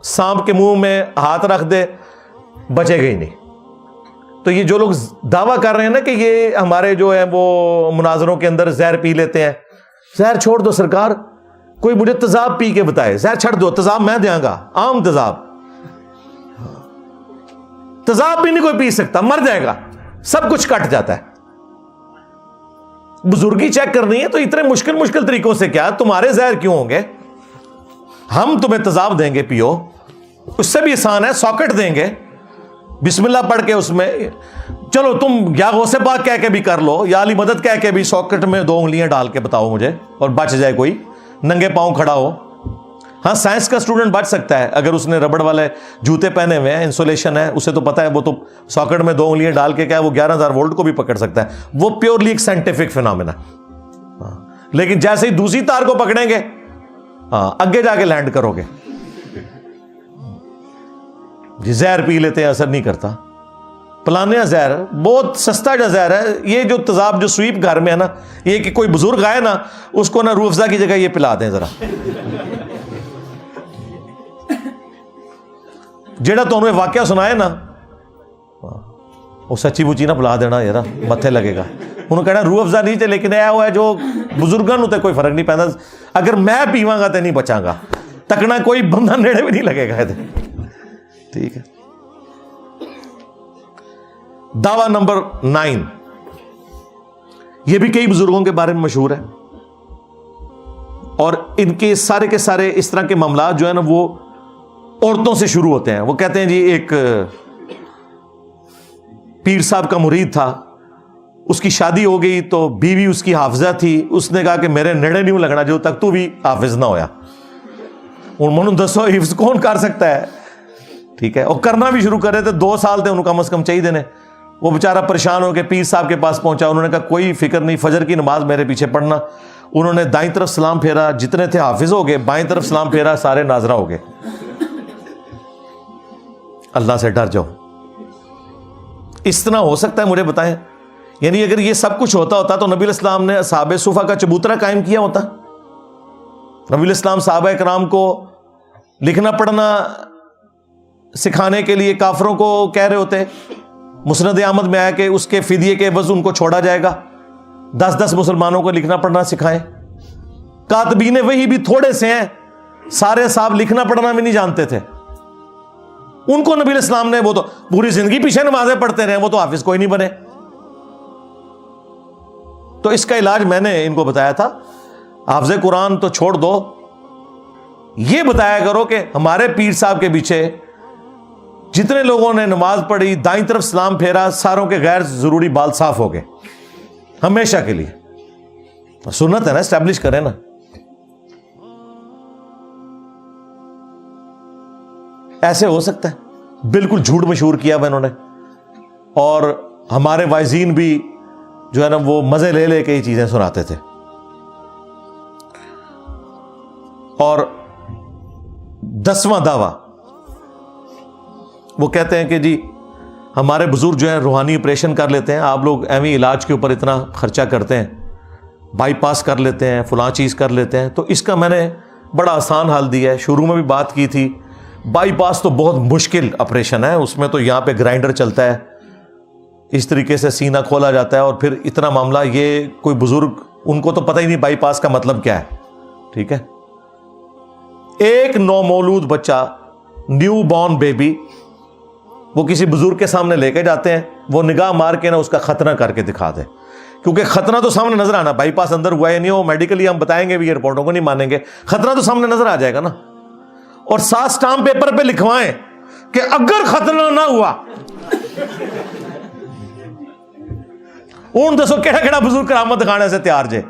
سانپ کے منہ میں ہاتھ رکھ دے بچے گا ہی نہیں. تو یہ جو لوگ دعویٰ کر رہے ہیں نا کہ یہ ہمارے جو ہے وہ مناظروں کے اندر زہر پی لیتے ہیں، زہر چھوڑ دو سرکار. کوئی مجھے تیزاب پی کے بتائے، زہر چھڑ دو، تیزاب میں دیا گا، عام تیزاب. تیزاب بھی نہیں کوئی پی سکتا، مر جائے گا، سب کچھ کٹ جاتا ہے. بزرگی چیک کرنی ہے تو اتنے مشکل طریقوں سے کیا، تمہارے زہر کیوں ہوں گے؟ ہم تمہیں تیزاب دیں گے پیو، اس سے بھی آسان ہے، ساکٹ دیں گے، بسم اللہ پڑھ کے اس میں چلو تم یا غوث پاک کہہ کے بھی کر لو، یا علی مدد کہہ کے بھی ساکٹ میں 2 انگلیاں ڈال کے بتاؤ مجھے، اور بچ جائے کوئی، ننگے پاؤں کھڑا ہو. ہاں سائنس کا اسٹوڈنٹ بچ سکتا ہے اگر اس نے ربڑ والے جوتے پہنے ہوئے ہیں، انسولیشن ہے، اسے تو پتا ہے، وہ تو ساکٹ میں 2 انگلیاں ڈال کے کیا وہ 11,000 وولٹ کو بھی پکڑ سکتا ہے. وہ پیورلی ایک سائنٹیفک فینومینا. لیکن جیسے ہی دوسری تار کو پکڑیں گے آگے جا کے لینڈ کرو گے. جی زہر پی لیتے ہیں، اثر نہیں کرتا. پلانے زہر بہت سستا جو زہر ہے، یہ جو تیزاب جو سویپ گھر میں ہے نا، یہ کہ کوئی بزرگ آئے نا اس کو نا روح افزا کی جگہ یہ پلا دیں ذرا. جیڑا تو انہوں نے واقعہ سنائے نا وہ سچی بچی نہ پلا دینا یار، متھے لگے گا. انہوں نے کہنا روح افزا نہیں تھے، لیکن یہ ہوا ہے جو بزرگاں نوں تے کوئی فرق نہیں پیندا. اگر میں پیواں گا تے نہیں بچاں گا، تکنا کوئی بندہ نیڑے بھی نہیں لگے گا. ٹھیک ہے. دعویٰ نمبر 9، یہ بھی کئی بزرگوں کے بارے میں مشہور ہے، اور ان کے سارے اس طرح کے معاملات جو ہے نا وہ عورتوں سے شروع ہوتے ہیں. وہ کہتے ہیں جی ایک پیر صاحب کا مرید تھا، اس کی شادی ہو گئی تو بیوی اس کی حافظہ تھی. اس نے کہا کہ میرے نیڑے نہیں لگنا جو تک تو بھی حافظ نہ ہویا. انہوں نے دسو حفظ کون کر سکتا ہے؟ ٹھیک ہے. اور کرنا بھی شروع کرے تھے، 2 سال تھے انہوں کم از کم چاہیے دینے. وہ بیچارہ پریشان ہو کے پیر صاحب کے پاس پہنچا. انہوں نے کہا کوئی فکر نہیں، فجر کی نماز میرے پیچھے پڑھنا. انہوں نے دائیں طرف سلام پھیرا، جتنے تھے حافظ ہو گئے، بائیں طرف سلام پھیرا، سارے ناظرہ ہو گئے. اللہ سے ڈر جاؤ. اس طرح ہو سکتا ہے؟ مجھے بتائیں. یعنی اگر یہ سب کچھ ہوتا تو نبی علیہ السلام نے اصحاب صفا کا چبوترا قائم کیا ہوتا. نبی علیہ السلام صحابہ کرام کو لکھنا پڑھنا سکھانے کے لیے کافروں کو کہہ رہے ہوتے. مسند احمد میں آیا کہ اس کے فدیے کے عوض ان کو چھوڑا جائے گا، 10 مسلمانوں کو لکھنا پڑھنا سکھائیں. کاتبین وہی بھی تھوڑے سے ہیں، سارے صاحب لکھنا پڑھنا بھی نہیں جانتے تھے. ان کو نبی علیہ السلام نے، وہ تو پوری زندگی پیچھے نمازیں پڑھتے رہے، وہ تو حافظ کوئی نہیں بنے. تو اس کا علاج میں نے ان کو بتایا تھا، حافظ قرآن تو چھوڑ دو، یہ بتایا کرو کہ ہمارے پیر صاحب کے پیچھے جتنے لوگوں نے نماز پڑھی، دائیں طرف سلام پھیرا، ساروں کے غیر ضروری بال صاف ہو گئے ہمیشہ کے لیے. سنت ہے نا، اسٹیبلش کریں نا. ایسے ہو سکتا ہے؟ بالکل جھوٹ مشہور کیا ہوا انہوں نے. اور ہمارے وائزین بھی جو ہے نا وہ مزے لے لے کے یہ چیزیں سناتے تھے. اور 10واں دعویٰ، وہ کہتے ہیں کہ جی ہمارے بزرگ جو ہیں روحانی آپریشن کر لیتے ہیں، آپ لوگ ایویں علاج کے اوپر اتنا خرچہ کرتے ہیں، بائی پاس کر لیتے ہیں، فلاں چیز کر لیتے ہیں. تو اس کا میں نے بڑا آسان حل دیا ہے. شروع میں بھی بات کی تھی، بائی پاس تو بہت مشکل آپریشن ہے. اس میں تو یہاں پہ گرائنڈر چلتا ہے، اس طریقے سے سینہ کھولا جاتا ہے، اور پھر اتنا معاملہ. یہ کوئی بزرگ ان کو تو پتہ ہی نہیں بائی پاس کا مطلب کیا ہے. ٹھیک ہے. ایک نومولود بچہ، نیو بورن بیبی، وہ کسی بزرگ کے سامنے لے کے جاتے ہیں، وہ نگاہ مار کے نا اس کا ختنہ کر کے دکھا دیں. کیونکہ ختنہ تو سامنے نظر آنا، بائی پاس اندر ہوا ہے نہیں، وہ میڈیکلی ہم بتائیں گے بھی، رپورٹوں کو نہیں مانیں گے، ختنہ تو سامنے نظر آ جائے گا نا. اور ساتھ اسٹامپ پیپر پہ لکھوائیں کہ اگر ختنہ نہ ہوا، اون دسو کہڑا کہڑا بزرگ کرامت دکھانے سے تیار جے.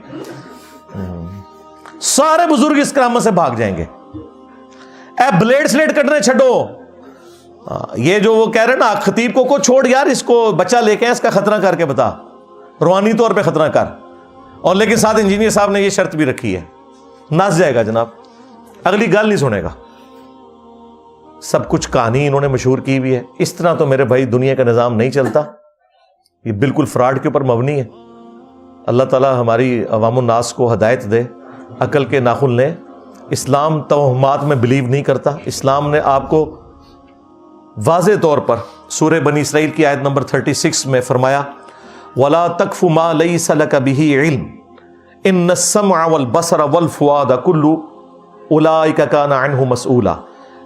سارے بزرگ اس کرامت سے بھاگ جائیں گے. اے بلیڈ سلیٹ کٹنے چھڈو. یہ جو وہ کہہ رہے نا خطیب کو چھوڑ یار، اس کو بچہ لے کے اس کا ختنہ کر کے بتا. روحانی طور پہ خطرہ کر، اور لیکن ساتھ انجینئر صاحب نے یہ شرط بھی رکھی ہے، نس جائے گا جناب، اگلی گل نہیں سنے گا، سب کچھ کہانی انہوں نے مشہور کی ہوئی ہے۔ اس طرح تو میرے بھائی دنیا کا نظام نہیں چلتا، یہ بالکل فراڈ کے اوپر مبنی ہے۔ اللہ تعالی ہماری عوام الناس کو ہدایت دے، عقل کے ناخن لیں۔ اسلام توہمات میں بلیو نہیں کرتا۔ اسلام نے آپ کو واضح طور پر سورہ بنی اسرائیل کی آیت نمبر 36 میں فرمایا وَلَا تَقْفُ مَا لَيْسَ لَكَ بِهِ عِلْمٌ إِنَّ السَّمْعَ وَالْبَصَرَ وَالْفُؤَادَ كُلُّ أُولَٰئِكَ كَانَ عَنْهُ مَسْئُولًا۔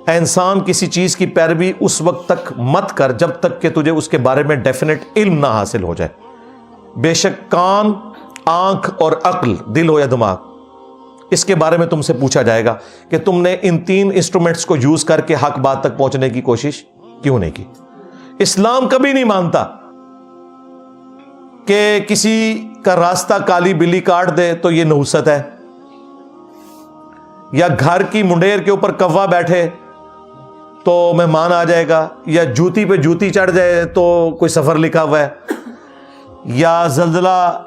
اے انسان کسی چیز کی پیروی اس وقت تک مت کر جب تک کہ تجھے اس کے بارے میں ڈیفینیٹ علم نہ حاصل ہو جائے۔ بے شک کان، آنکھ اور عقل، دل ہو یا دماغ، اس کے بارے میں تم سے پوچھا جائے گا کہ تم نے ان 3 انسٹرومنٹس کو یوز کر کے حق بات تک پہنچنے کی کوشش کیوں نہیں کی۔ اسلام کبھی نہیں مانتا کہ کسی کا راستہ کالی بلی کاٹ دے تو یہ نحوست ہے، یا گھر کی منڈیر کے اوپر کوا بیٹھے تو مہمان آ جائے گا، یا جوتی پہ جوتی چڑھ جائے تو کوئی سفر لکھا ہوا ہے، یا زلزلہ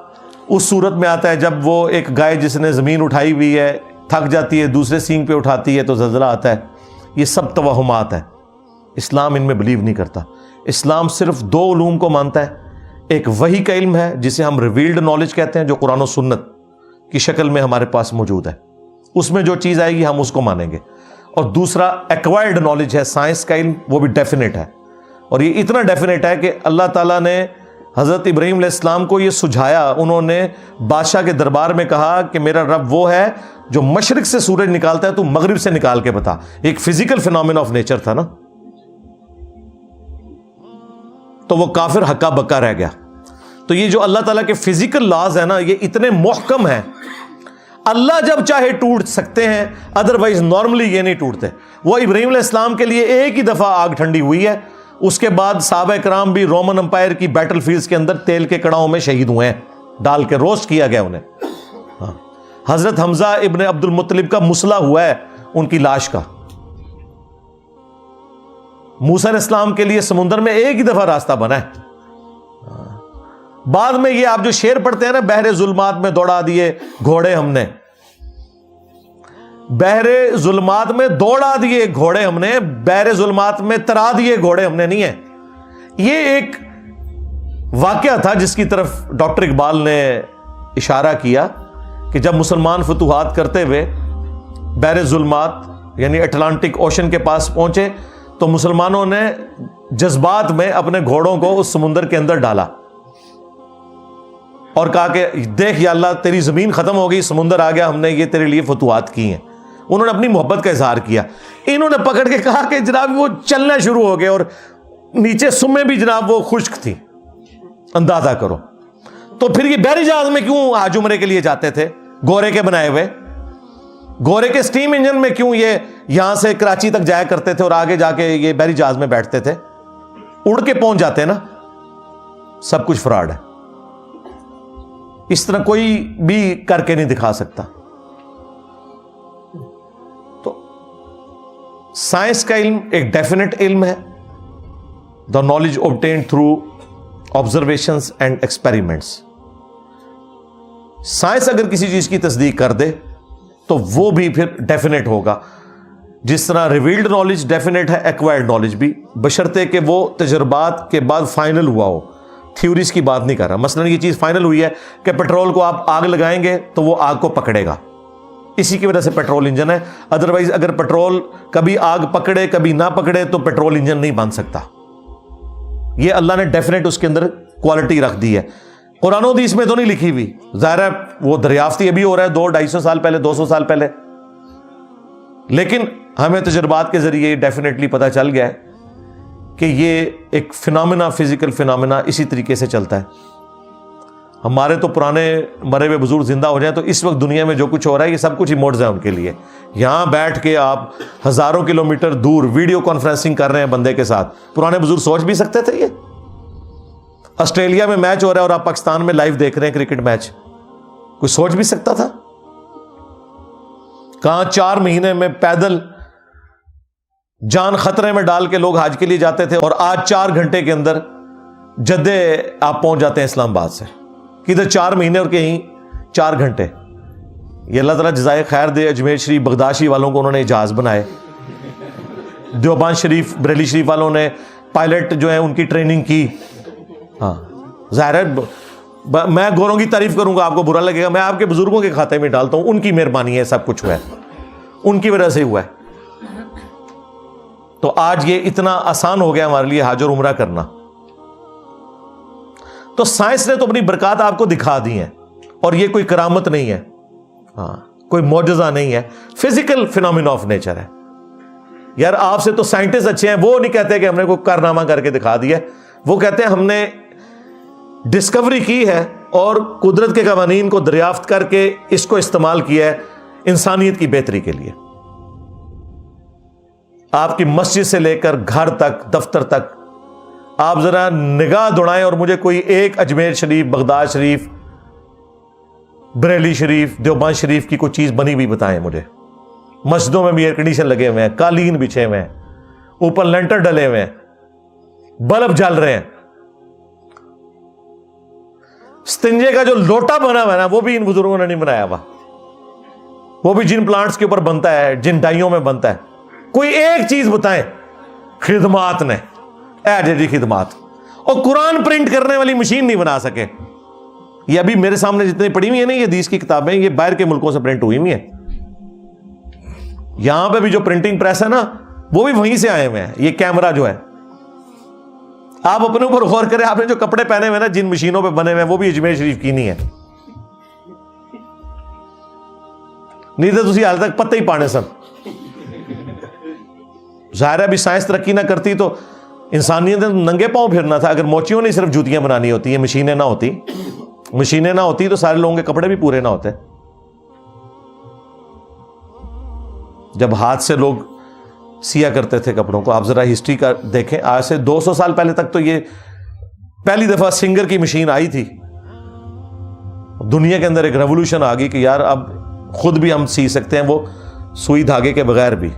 اس صورت میں آتا ہے جب وہ ایک گائے جس نے زمین اٹھائی ہوئی ہے تھک جاتی ہے، دوسرے سینگ پہ اٹھاتی ہے تو زلزلہ آتا ہے۔ یہ سب توہمات ہیں، اسلام ان میں بلیو نہیں کرتا۔ اسلام صرف 2 علوم کو مانتا ہے، ایک وحی کا علم ہے جسے ہم ریویلڈ نالج کہتے ہیں، جو قرآن و سنت کی شکل میں ہمارے پاس موجود ہے، اس میں جو چیز آئے گی ہم اس کو مانیں گے، اور دوسرا ایکوائرڈ نالج ہے، سائنس کا علم، وہ بھی ڈیفینیٹ ہے، اور یہ اتنا ڈیفینیٹ ہے کہ اللہ تعالیٰ نے حضرت ابراہیم علیہ السلام کو یہ سجھایا، انہوں نے بادشاہ کے دربار میں کہا کہ میرا رب وہ ہے جو مشرق سے سورج نکالتا ہے، تو مغرب سے نکال کے بتا۔ ایک فزیکل فینومین آف نیچر تھا نا، تو وہ کافر ہکا بکا رہ گیا۔ تو یہ جو اللہ تعالیٰ کے فزیکل لاز ہیں نا، یہ اتنے محکم ہیں، اللہ جب چاہے ٹوٹ سکتے ہیں، ادروائز نارملی یہ نہیں ٹوٹتے۔ وہ ابراہیم علیہ السلام کے لیے ایک ہی دفعہ آگ ٹھنڈی ہوئی ہے، اس کے بعد صحابہ کرام بھی رومن امپائر کی بیٹل فیلڈز کے اندر تیل کے کڑاؤں میں شہید ہوئے ہیں، ڈال کے روسٹ کیا گیا انہیں۔ ہاں، حضرت حمزہ ابن عبد المطلب کا مسئلہ ہوا ہے ان کی لاش کا۔ موسیٰ علیہ السلام کے لیے سمندر میں ایک ہی دفعہ راستہ بنا ہے۔ بعد میں یہ آپ جو شعر پڑھتے ہیں نا، بحر ظلمات میں دوڑا دیے گھوڑے ہم نے، بحر ظلمات میں دوڑا دیے گھوڑے ہم نے، بحر ظلمات میں ترا دیے گھوڑے ہم نے نہیں ہے۔ یہ ایک واقعہ تھا جس کی طرف ڈاکٹر اقبال نے اشارہ کیا کہ جب مسلمان فتوحات کرتے ہوئے بحر ظلمات یعنی اٹلانٹک اوشن کے پاس پہنچے تو مسلمانوں نے جذبات میں اپنے گھوڑوں کو اس سمندر کے اندر ڈالا اور کہا کہ دیکھ یا اللہ تیری زمین ختم ہو گئی، سمندر آ گیا، ہم نے یہ تیرے لیے فتوحات کی ہیں۔ انہوں نے اپنی محبت کا اظہار کیا، انہوں نے پکڑ کے کہا کہ جناب وہ چلنا شروع ہو گئے اور نیچے سمیں بھی جناب وہ خشک تھی، اندازہ کرو۔ تو پھر یہ بحری جہاز میں کیوں حج عمرے کے لیے جاتے تھے؟ گورے کے بنائے ہوئے، گورے کے سٹیم انجن میں کیوں یہ یہاں سے کراچی تک جایا کرتے تھے اور آگے جا کے یہ بحری جہاز میں بیٹھتے تھے؟ اڑ کے پہنچ جاتے نا۔ سب کچھ فراڈ ہے، اس طرح کوئی بھی کر کے نہیں دکھا سکتا۔ تو سائنس کا علم ایک ڈیفینیٹ علم ہے، the knowledge obtained through observations and experiments. Science اگر کسی چیز کی تصدیق کر دے تو وہ بھی پھر ڈیفینیٹ ہوگا، جس طرح ریویلڈ نالج ڈیفینیٹ ہے، ایکوائرڈ نالج بھی، بشرطے کہ وہ تجربات کے بعد فائنل ہوا ہو۔ تھیوریز کی بات نہیں کر رہا، مثلا یہ چیز فائنل ہوئی ہے کہ پیٹرول کو آپ آگ لگائیں گے تو وہ آگ کو پکڑے گا، اسی کی وجہ سے پیٹرول انجن ہے۔ ادروائز اگر پیٹرول کبھی آگ پکڑے کبھی نہ پکڑے تو پیٹرول انجن نہیں بن سکتا۔ یہ اللہ نے ڈیفینیٹ اس کے اندر کوالٹی رکھ دی ہے، قرآن و حدیث میں تو نہیں لکھی ہوئی، ظاہر ہے وہ دریافتی ابھی ہو رہا ہے 200-250 سال پہلے، 200 سال پہلے، لیکن ہمیں تجربات کے ذریعے ڈیفینیٹلی پتہ چل گیا ہے کہ یہ ایک فینومینا، فزیکل فینومینا اسی طریقے سے چلتا ہے۔ ہمارے تو پرانے مرے ہوئے بزرگ زندہ ہو جائیں تو اس وقت دنیا میں جو کچھ ہو رہا ہے یہ سب کچھ ایموٹس ہیں ان کے لیے۔ یہاں بیٹھ کے آپ ہزاروں کلومیٹر دور ویڈیو کانفرنسنگ کر رہے ہیں بندے کے ساتھ، پرانے بزرگ سوچ بھی سکتے تھے؟ یہ آسٹریلیا میں میچ ہو رہا ہے اور آپ پاکستان میں لائیو دیکھ رہے ہیں کرکٹ میچ، کوئی سوچ بھی سکتا تھا؟ کہاں 4 مہینے میں پیدل جان خطرے میں ڈال کے لوگ حج کے لیے جاتے تھے، اور آج 4 گھنٹے کے اندر جدے آپ پہنچ جاتے ہیں اسلام آباد سے۔ کدھر 4 مہینے اور کہیں 4 گھنٹے. یہ اللہ تعالیٰ جزائے خیر دے. اجمیر شریف بغداشی والوں کو انہوں نے جہاز بنائے, دیوبند شریف بریلی شریف والوں نے پائلٹ جو ہے ان کی ٹریننگ کی. ہاں ظاہر ہے میں گوروں کی تعریف کروں گا آپ کو برا لگے گا, میں آپ کے بزرگوں کے کھاتے میں ڈالتا ہوں, ان کی مہربانی ہے سب کچھ ہوا ہے, ان کی وجہ سے ہوا ہے. تو آج یہ اتنا آسان ہو گیا ہمارے لیے حج اور عمرہ کرنا. تو سائنس نے تو اپنی برکات آپ کو دکھا دی ہیں, اور یہ کوئی کرامت نہیں ہے, ہاں کوئی معجزہ نہیں ہے, فزیکل فینومینا آف نیچر ہے. یار آپ سے تو سائنٹسٹ اچھے ہیں, وہ نہیں کہتے کہ ہم نے کوئی کارنامہ کر کے دکھا دیا, وہ کہتے ہیں ہم نے ڈسکوری کی ہے اور قدرت کے قوانین کو دریافت کر کے اس کو استعمال کیا ہے انسانیت کی بہتری کے لیے. آپ کی مسجد سے لے کر گھر تک, دفتر تک, آپ ذرا نگاہ دوڑائیں اور مجھے کوئی ایک اجمیر شریف, بغداد شریف, بریلی شریف, دیوبند شریف کی کوئی چیز بنی ہوئی بتائیں مجھے. مسجدوں میں بھی ایئر کنڈیشن لگے ہوئے ہیں, قالین بچھے ہوئے ہیں, اوپر لینٹر ڈلے ہوئے ہیں, بلب جل رہے ہیں. استنجے کا جو لوٹا بنا ہوا ہے نا, وہ بھی ان بزرگوں نے نہیں بنایا ہوا, وہ بھی جن پلانٹس کے اوپر بنتا ہے, جن ڈائیوں میں بنتا ہے. کوئی ایک چیز بتائیں خدمات نے, ایڈیڈی خدمات. اور قرآن پرنٹ کرنے والی مشین نہیں بنا سکے. یہ ابھی میرے سامنے جتنی پڑھی ہوئی ہیں نا یہ حدیث کی کتابیں, یہ باہر کے ملکوں سے پرنٹ ہوئی ہوئی ہیں. یہاں پہ بھی جو پرنٹنگ پریس ہے نا وہ بھی وہیں سے آئے ہوئے ہیں. یہ کیمرہ جو ہے, آپ اپنے اوپر غور کریں, آپ نے جو کپڑے پہنے ہوئے نا جن مشینوں پہ بنے ہوئے ہیں, وہ بھی اجمیر شریف کی نہیں ہے. نہیں تو تسی حال تک پتہ ہی پانے سن. ظاہر ہے ابھی سائنس ترقی نہ کرتی تو انسانیت نے ننگے پاؤں پھرنا تھا. اگر موچیوں نے صرف جوتیاں بنانی ہوتی, یہ مشینیں نہ ہوتی تو سارے لوگوں کے کپڑے بھی پورے نہ ہوتے. جب ہاتھ سے لوگ سیا کرتے تھے کپڑوں کو, آپ ذرا ہسٹری کا دیکھیں, آج سے 200 سال پہلے تک تو یہ پہلی دفعہ سنگر کی مشین آئی تھی. دنیا کے اندر ایک ریولوشن آ گئی کہ یار اب خود بھی ہم سی سکتے ہیں, وہ سوئی دھاگے کے بغیر بھی.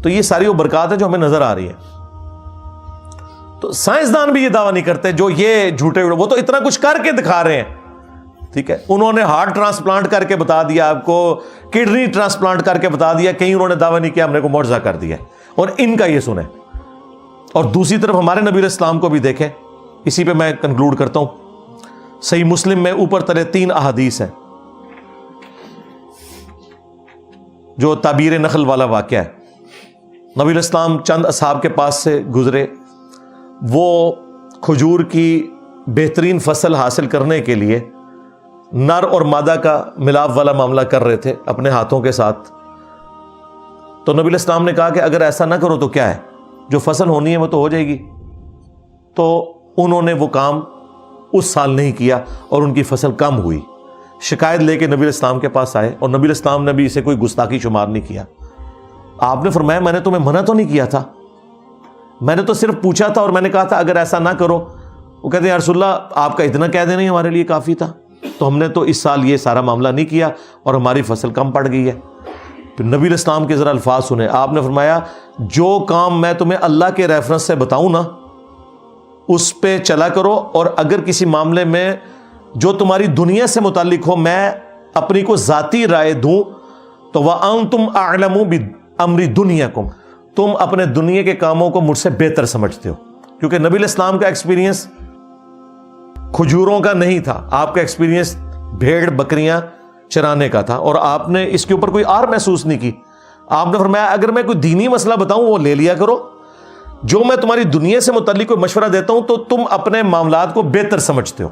تو یہ ساری وہ برکات ہیں جو ہمیں نظر آ رہی ہیں. تو سائنسدان بھی یہ دعویٰ نہیں کرتے جو یہ جھوٹے, وہ تو اتنا کچھ کر کے دکھا رہے ہیں. ٹھیک ہے, انہوں نے ہارٹ ٹرانسپلانٹ کر کے بتا دیا آپ کو, کڈنی ٹرانسپلانٹ کر کے بتا دیا, کہیں انہوں نے دعویٰ نہیں کیا ہم نے کو معجزہ کر دیا. اور ان کا یہ سنیں. اور دوسری طرف ہمارے نبی علیہ السلام کو بھی دیکھیں, اسی پہ میں کنکلوڈ کرتا ہوں. صحیح مسلم میں اوپر تلے 3 احادیث ہیں جو تعبیر نخل والا واقعہ ہے. نبی علیہ السلام چند اصحاب کے پاس سے گزرے, وہ کھجور کی بہترین فصل حاصل کرنے کے لیے نر اور مادہ کا ملاپ والا معاملہ کر رہے تھے اپنے ہاتھوں کے ساتھ. تو نبی علیہ السلام نے کہا کہ اگر ایسا نہ کرو تو کیا ہے, جو فصل ہونی ہے وہ تو ہو جائے گی. تو انہوں نے وہ کام اس سال نہیں کیا اور ان کی فصل کم ہوئی. شکایت لے کے نبی علیہ السلام کے پاس آئے, اور نبی علیہ السلام نے بھی اسے کوئی گستاخی شمار نہیں کیا. آپ نے فرمایا میں نے تمہیں منع تو نہیں کیا تھا, میں نے تو صرف پوچھا تھا اور میں نے کہا تھا اگر ایسا نہ کرو. وہ کہتے ہیں یا رسول اللہ آپ کا اتنا کہہ دینا ہی ہمارے لیے کافی تھا, تو ہم نے تو اس سال یہ سارا معاملہ نہیں کیا اور ہماری فصل کم پڑ گئی ہے. پھر نبی علیہ السلام کے ذرا الفاظ سنیں. آپ نے فرمایا جو کام میں تمہیں اللہ کے ریفرنس سے بتاؤں نا اس پہ چلا کرو, اور اگر کسی معاملے میں جو تمہاری دنیا سے متعلق ہو میں اپنی کو ذاتی رائے دوں تو وَأَنْتُمْ أَعْلَمُ بِأَمْرِ دُنْيَاكُمْ, تم اپنے دنیا کے کاموں کو مجھ سے بہتر سمجھتے ہو. کیونکہ نبی علیہ السلام کا ایکسپیرینس کھجوروں کا نہیں تھا, آپ کا ایکسپیرینس بھیڑ بکریاں چرانے کا تھا, اور آپ نے اس کے اوپر کوئی آر محسوس نہیں کی. آپ نے فرمایا اگر میں کوئی دینی مسئلہ بتاؤں وہ لے لیا کرو, جو میں تمہاری دنیا سے متعلق کوئی مشورہ دیتا ہوں تو تم اپنے معاملات کو بہتر سمجھتے ہو.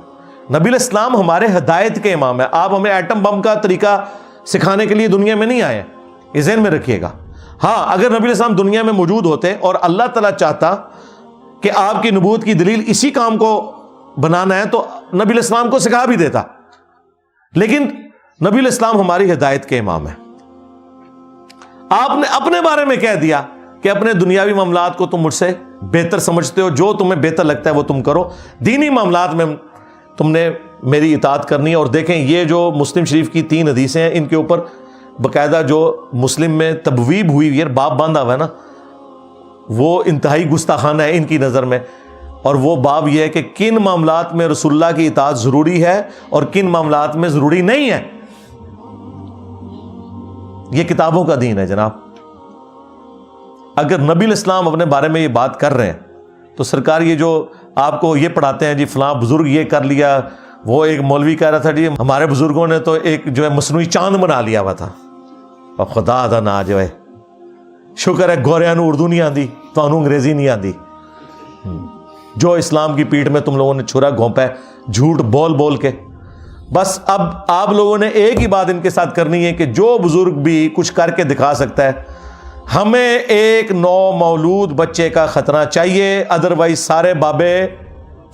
نبی علیہ السلام ہمارے ہدایت کے امام ہیں. آپ ہمیں ایٹم بم کا طریقہ سکھانے کے لیے دنیا میں نہیں آئے, یہ ذہن میں رکھیے گا. ہاں اگر نبی علیہ السلام دنیا میں موجود ہوتے اور اللہ تعالیٰ چاہتا کہ آپ کی نبوت کی دلیل اسی کام کو بنانا ہے تو نبی علیہ السلام کو سکھا بھی دیتا, لیکن نبی علیہ السلام ہماری ہدایت کے امام ہیں. آپ نے اپنے بارے میں کہہ دیا کہ اپنے دنیاوی معاملات کو تم مجھ سے بہتر سمجھتے ہو, جو تمہیں بہتر لگتا ہے وہ تم کرو, دینی معاملات میں تم نے میری اطاعت کرنی ہے. اور دیکھیں یہ جو مسلم شریف کی 3 حدیثیں ہیں ان کے اوپر باقاعدہ جو مسلم میں تبویب ہوئی ہے, باب باندھا ہوا ہے نا, وہ انتہائی گستاخانہ ہے ان کی نظر میں. اور وہ باب یہ ہے کہ کن معاملات میں رسول اللہ کی اطاعت ضروری ہے اور کن معاملات میں ضروری نہیں ہے. یہ کتابوں کا دین ہے جناب. اگر نبی الاسلام اپنے بارے میں یہ بات کر رہے ہیں تو سرکار یہ جو آپ کو یہ پڑھاتے ہیں جی فلاں بزرگ یہ کر لیا, وہ ایک مولوی کہہ رہا تھا جی ہمارے بزرگوں نے تو ایک جو ہے مصنوعی چاند بنا لیا ہوا تھا, اور خدا دا نا جو ہے شکر ہے گوریاں نو اردو نہیں آندی تو انہوں انگریزی نہیں آندی. جو اسلام کی پیٹھ میں تم لوگوں نے چھرا گھونپا ہے جھوٹ بول بول کے. بس اب آپ لوگوں نے ایک ہی بات ان کے ساتھ کرنی ہے کہ جو بزرگ بھی کچھ کر کے دکھا سکتا ہے, ہمیں ایک نو مولود بچے کا خطرہ چاہیے, ادروائز سارے بابے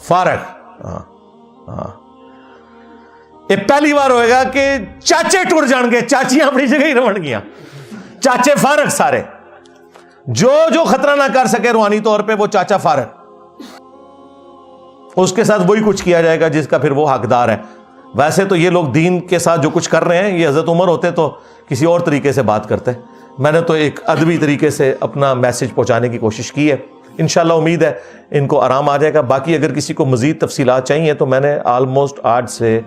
فارغ. یہ پہلی بار ہوئے گا کہ چاچے ٹر جان گے, چاچیاں اپنی جگہ ہی رون گیا, چاچے فارغ سارے. جو خطرہ نہ کر سکے روحانی طور پہ وہ چاچا فارغ, اس کے ساتھ وہی کچھ کیا جائے گا جس کا پھر وہ حقدار ہے. ویسے تو یہ لوگ دین کے ساتھ جو کچھ کر رہے ہیں, یہ حضرت عمر ہوتے تو کسی اور طریقے سے بات کرتے. میں نے تو ایک ادبی طریقے سے اپنا میسج پہنچانے کی کوشش کی ہے. انشاءاللہ امید ہے ان کو آرام آ جائے گا. باقی اگر کسی کو مزید تفصیلات چاہیے تو میں نے آلموسٹ آج سے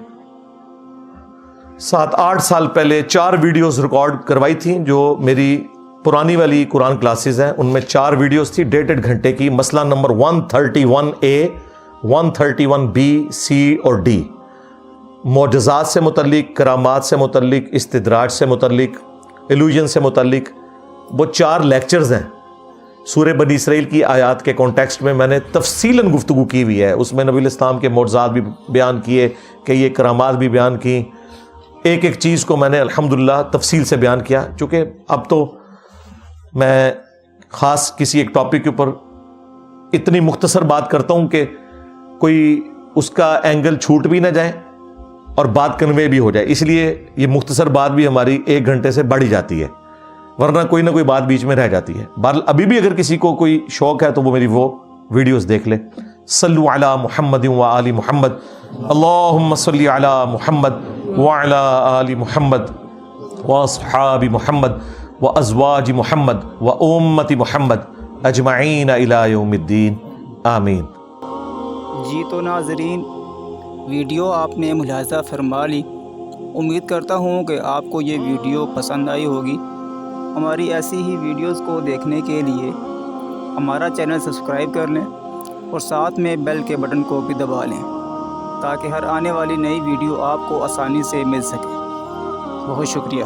7-8 سال پہلے 4 ویڈیوز ریکارڈ کروائی تھیں جو میری پرانی والی قرآن کلاسز ہیں. ان میں 4 ویڈیوز تھی 1.5 گھنٹے کی. مسئلہ نمبر 131A, 131B, C اور D, معجزات سے متعلق, کرامات سے متعلق, استدراج سے متعلق, ایلوژن سے متعلق. وہ 4 لیکچرز ہیں. سورہ بنی اسرائیل کی آیات کے کانٹیکسٹ میں نے تفصیلاً گفتگو کی ہوئی ہے. اس میں نبی الاسلام کے معجزات بھی بیان کیے, کہ یہ کرامات بھی بیان کی. ایک ایک چیز کو میں نے الحمدللہ تفصیل سے بیان کیا. چونکہ اب تو میں خاص کسی ایک ٹاپک کے اوپر اتنی مختصر بات کرتا ہوں کہ کوئی اس کا اینگل چھوٹ بھی نہ جائے اور بات کنوے بھی ہو جائے. اس لیے یہ مختصر بات بھی ہماری 1 گھنٹے سے بڑھ جاتی ہے, ورنہ کوئی نہ کوئی بات بیچ میں رہ جاتی ہے. بہرحال ابھی بھی اگر کسی کو کوئی شوق ہے تو وہ میری وہ ویڈیوز دیکھ لے. صلو علی محمد و آل محمد, اللہم صلی علی محمد وعلی آل محمد واصحاب محمد وازواج محمد وامت محمد اجمعین الی یوم الدین, آمین. جی تو ناظرین, ویڈیو آپ نے ملاحظہ فرما لی. امید کرتا ہوں کہ آپ کو یہ ویڈیو پسند آئی ہوگی. ہماری ایسی ہی ویڈیوز کو دیکھنے کے لیے ہمارا چینل سبسکرائب کر لیں اور ساتھ میں بیل کے بٹن کو بھی دبا لیں تاکہ ہر آنے والی نئی ویڈیو آپ کو آسانی سے مل سکے. بہت شکریہ.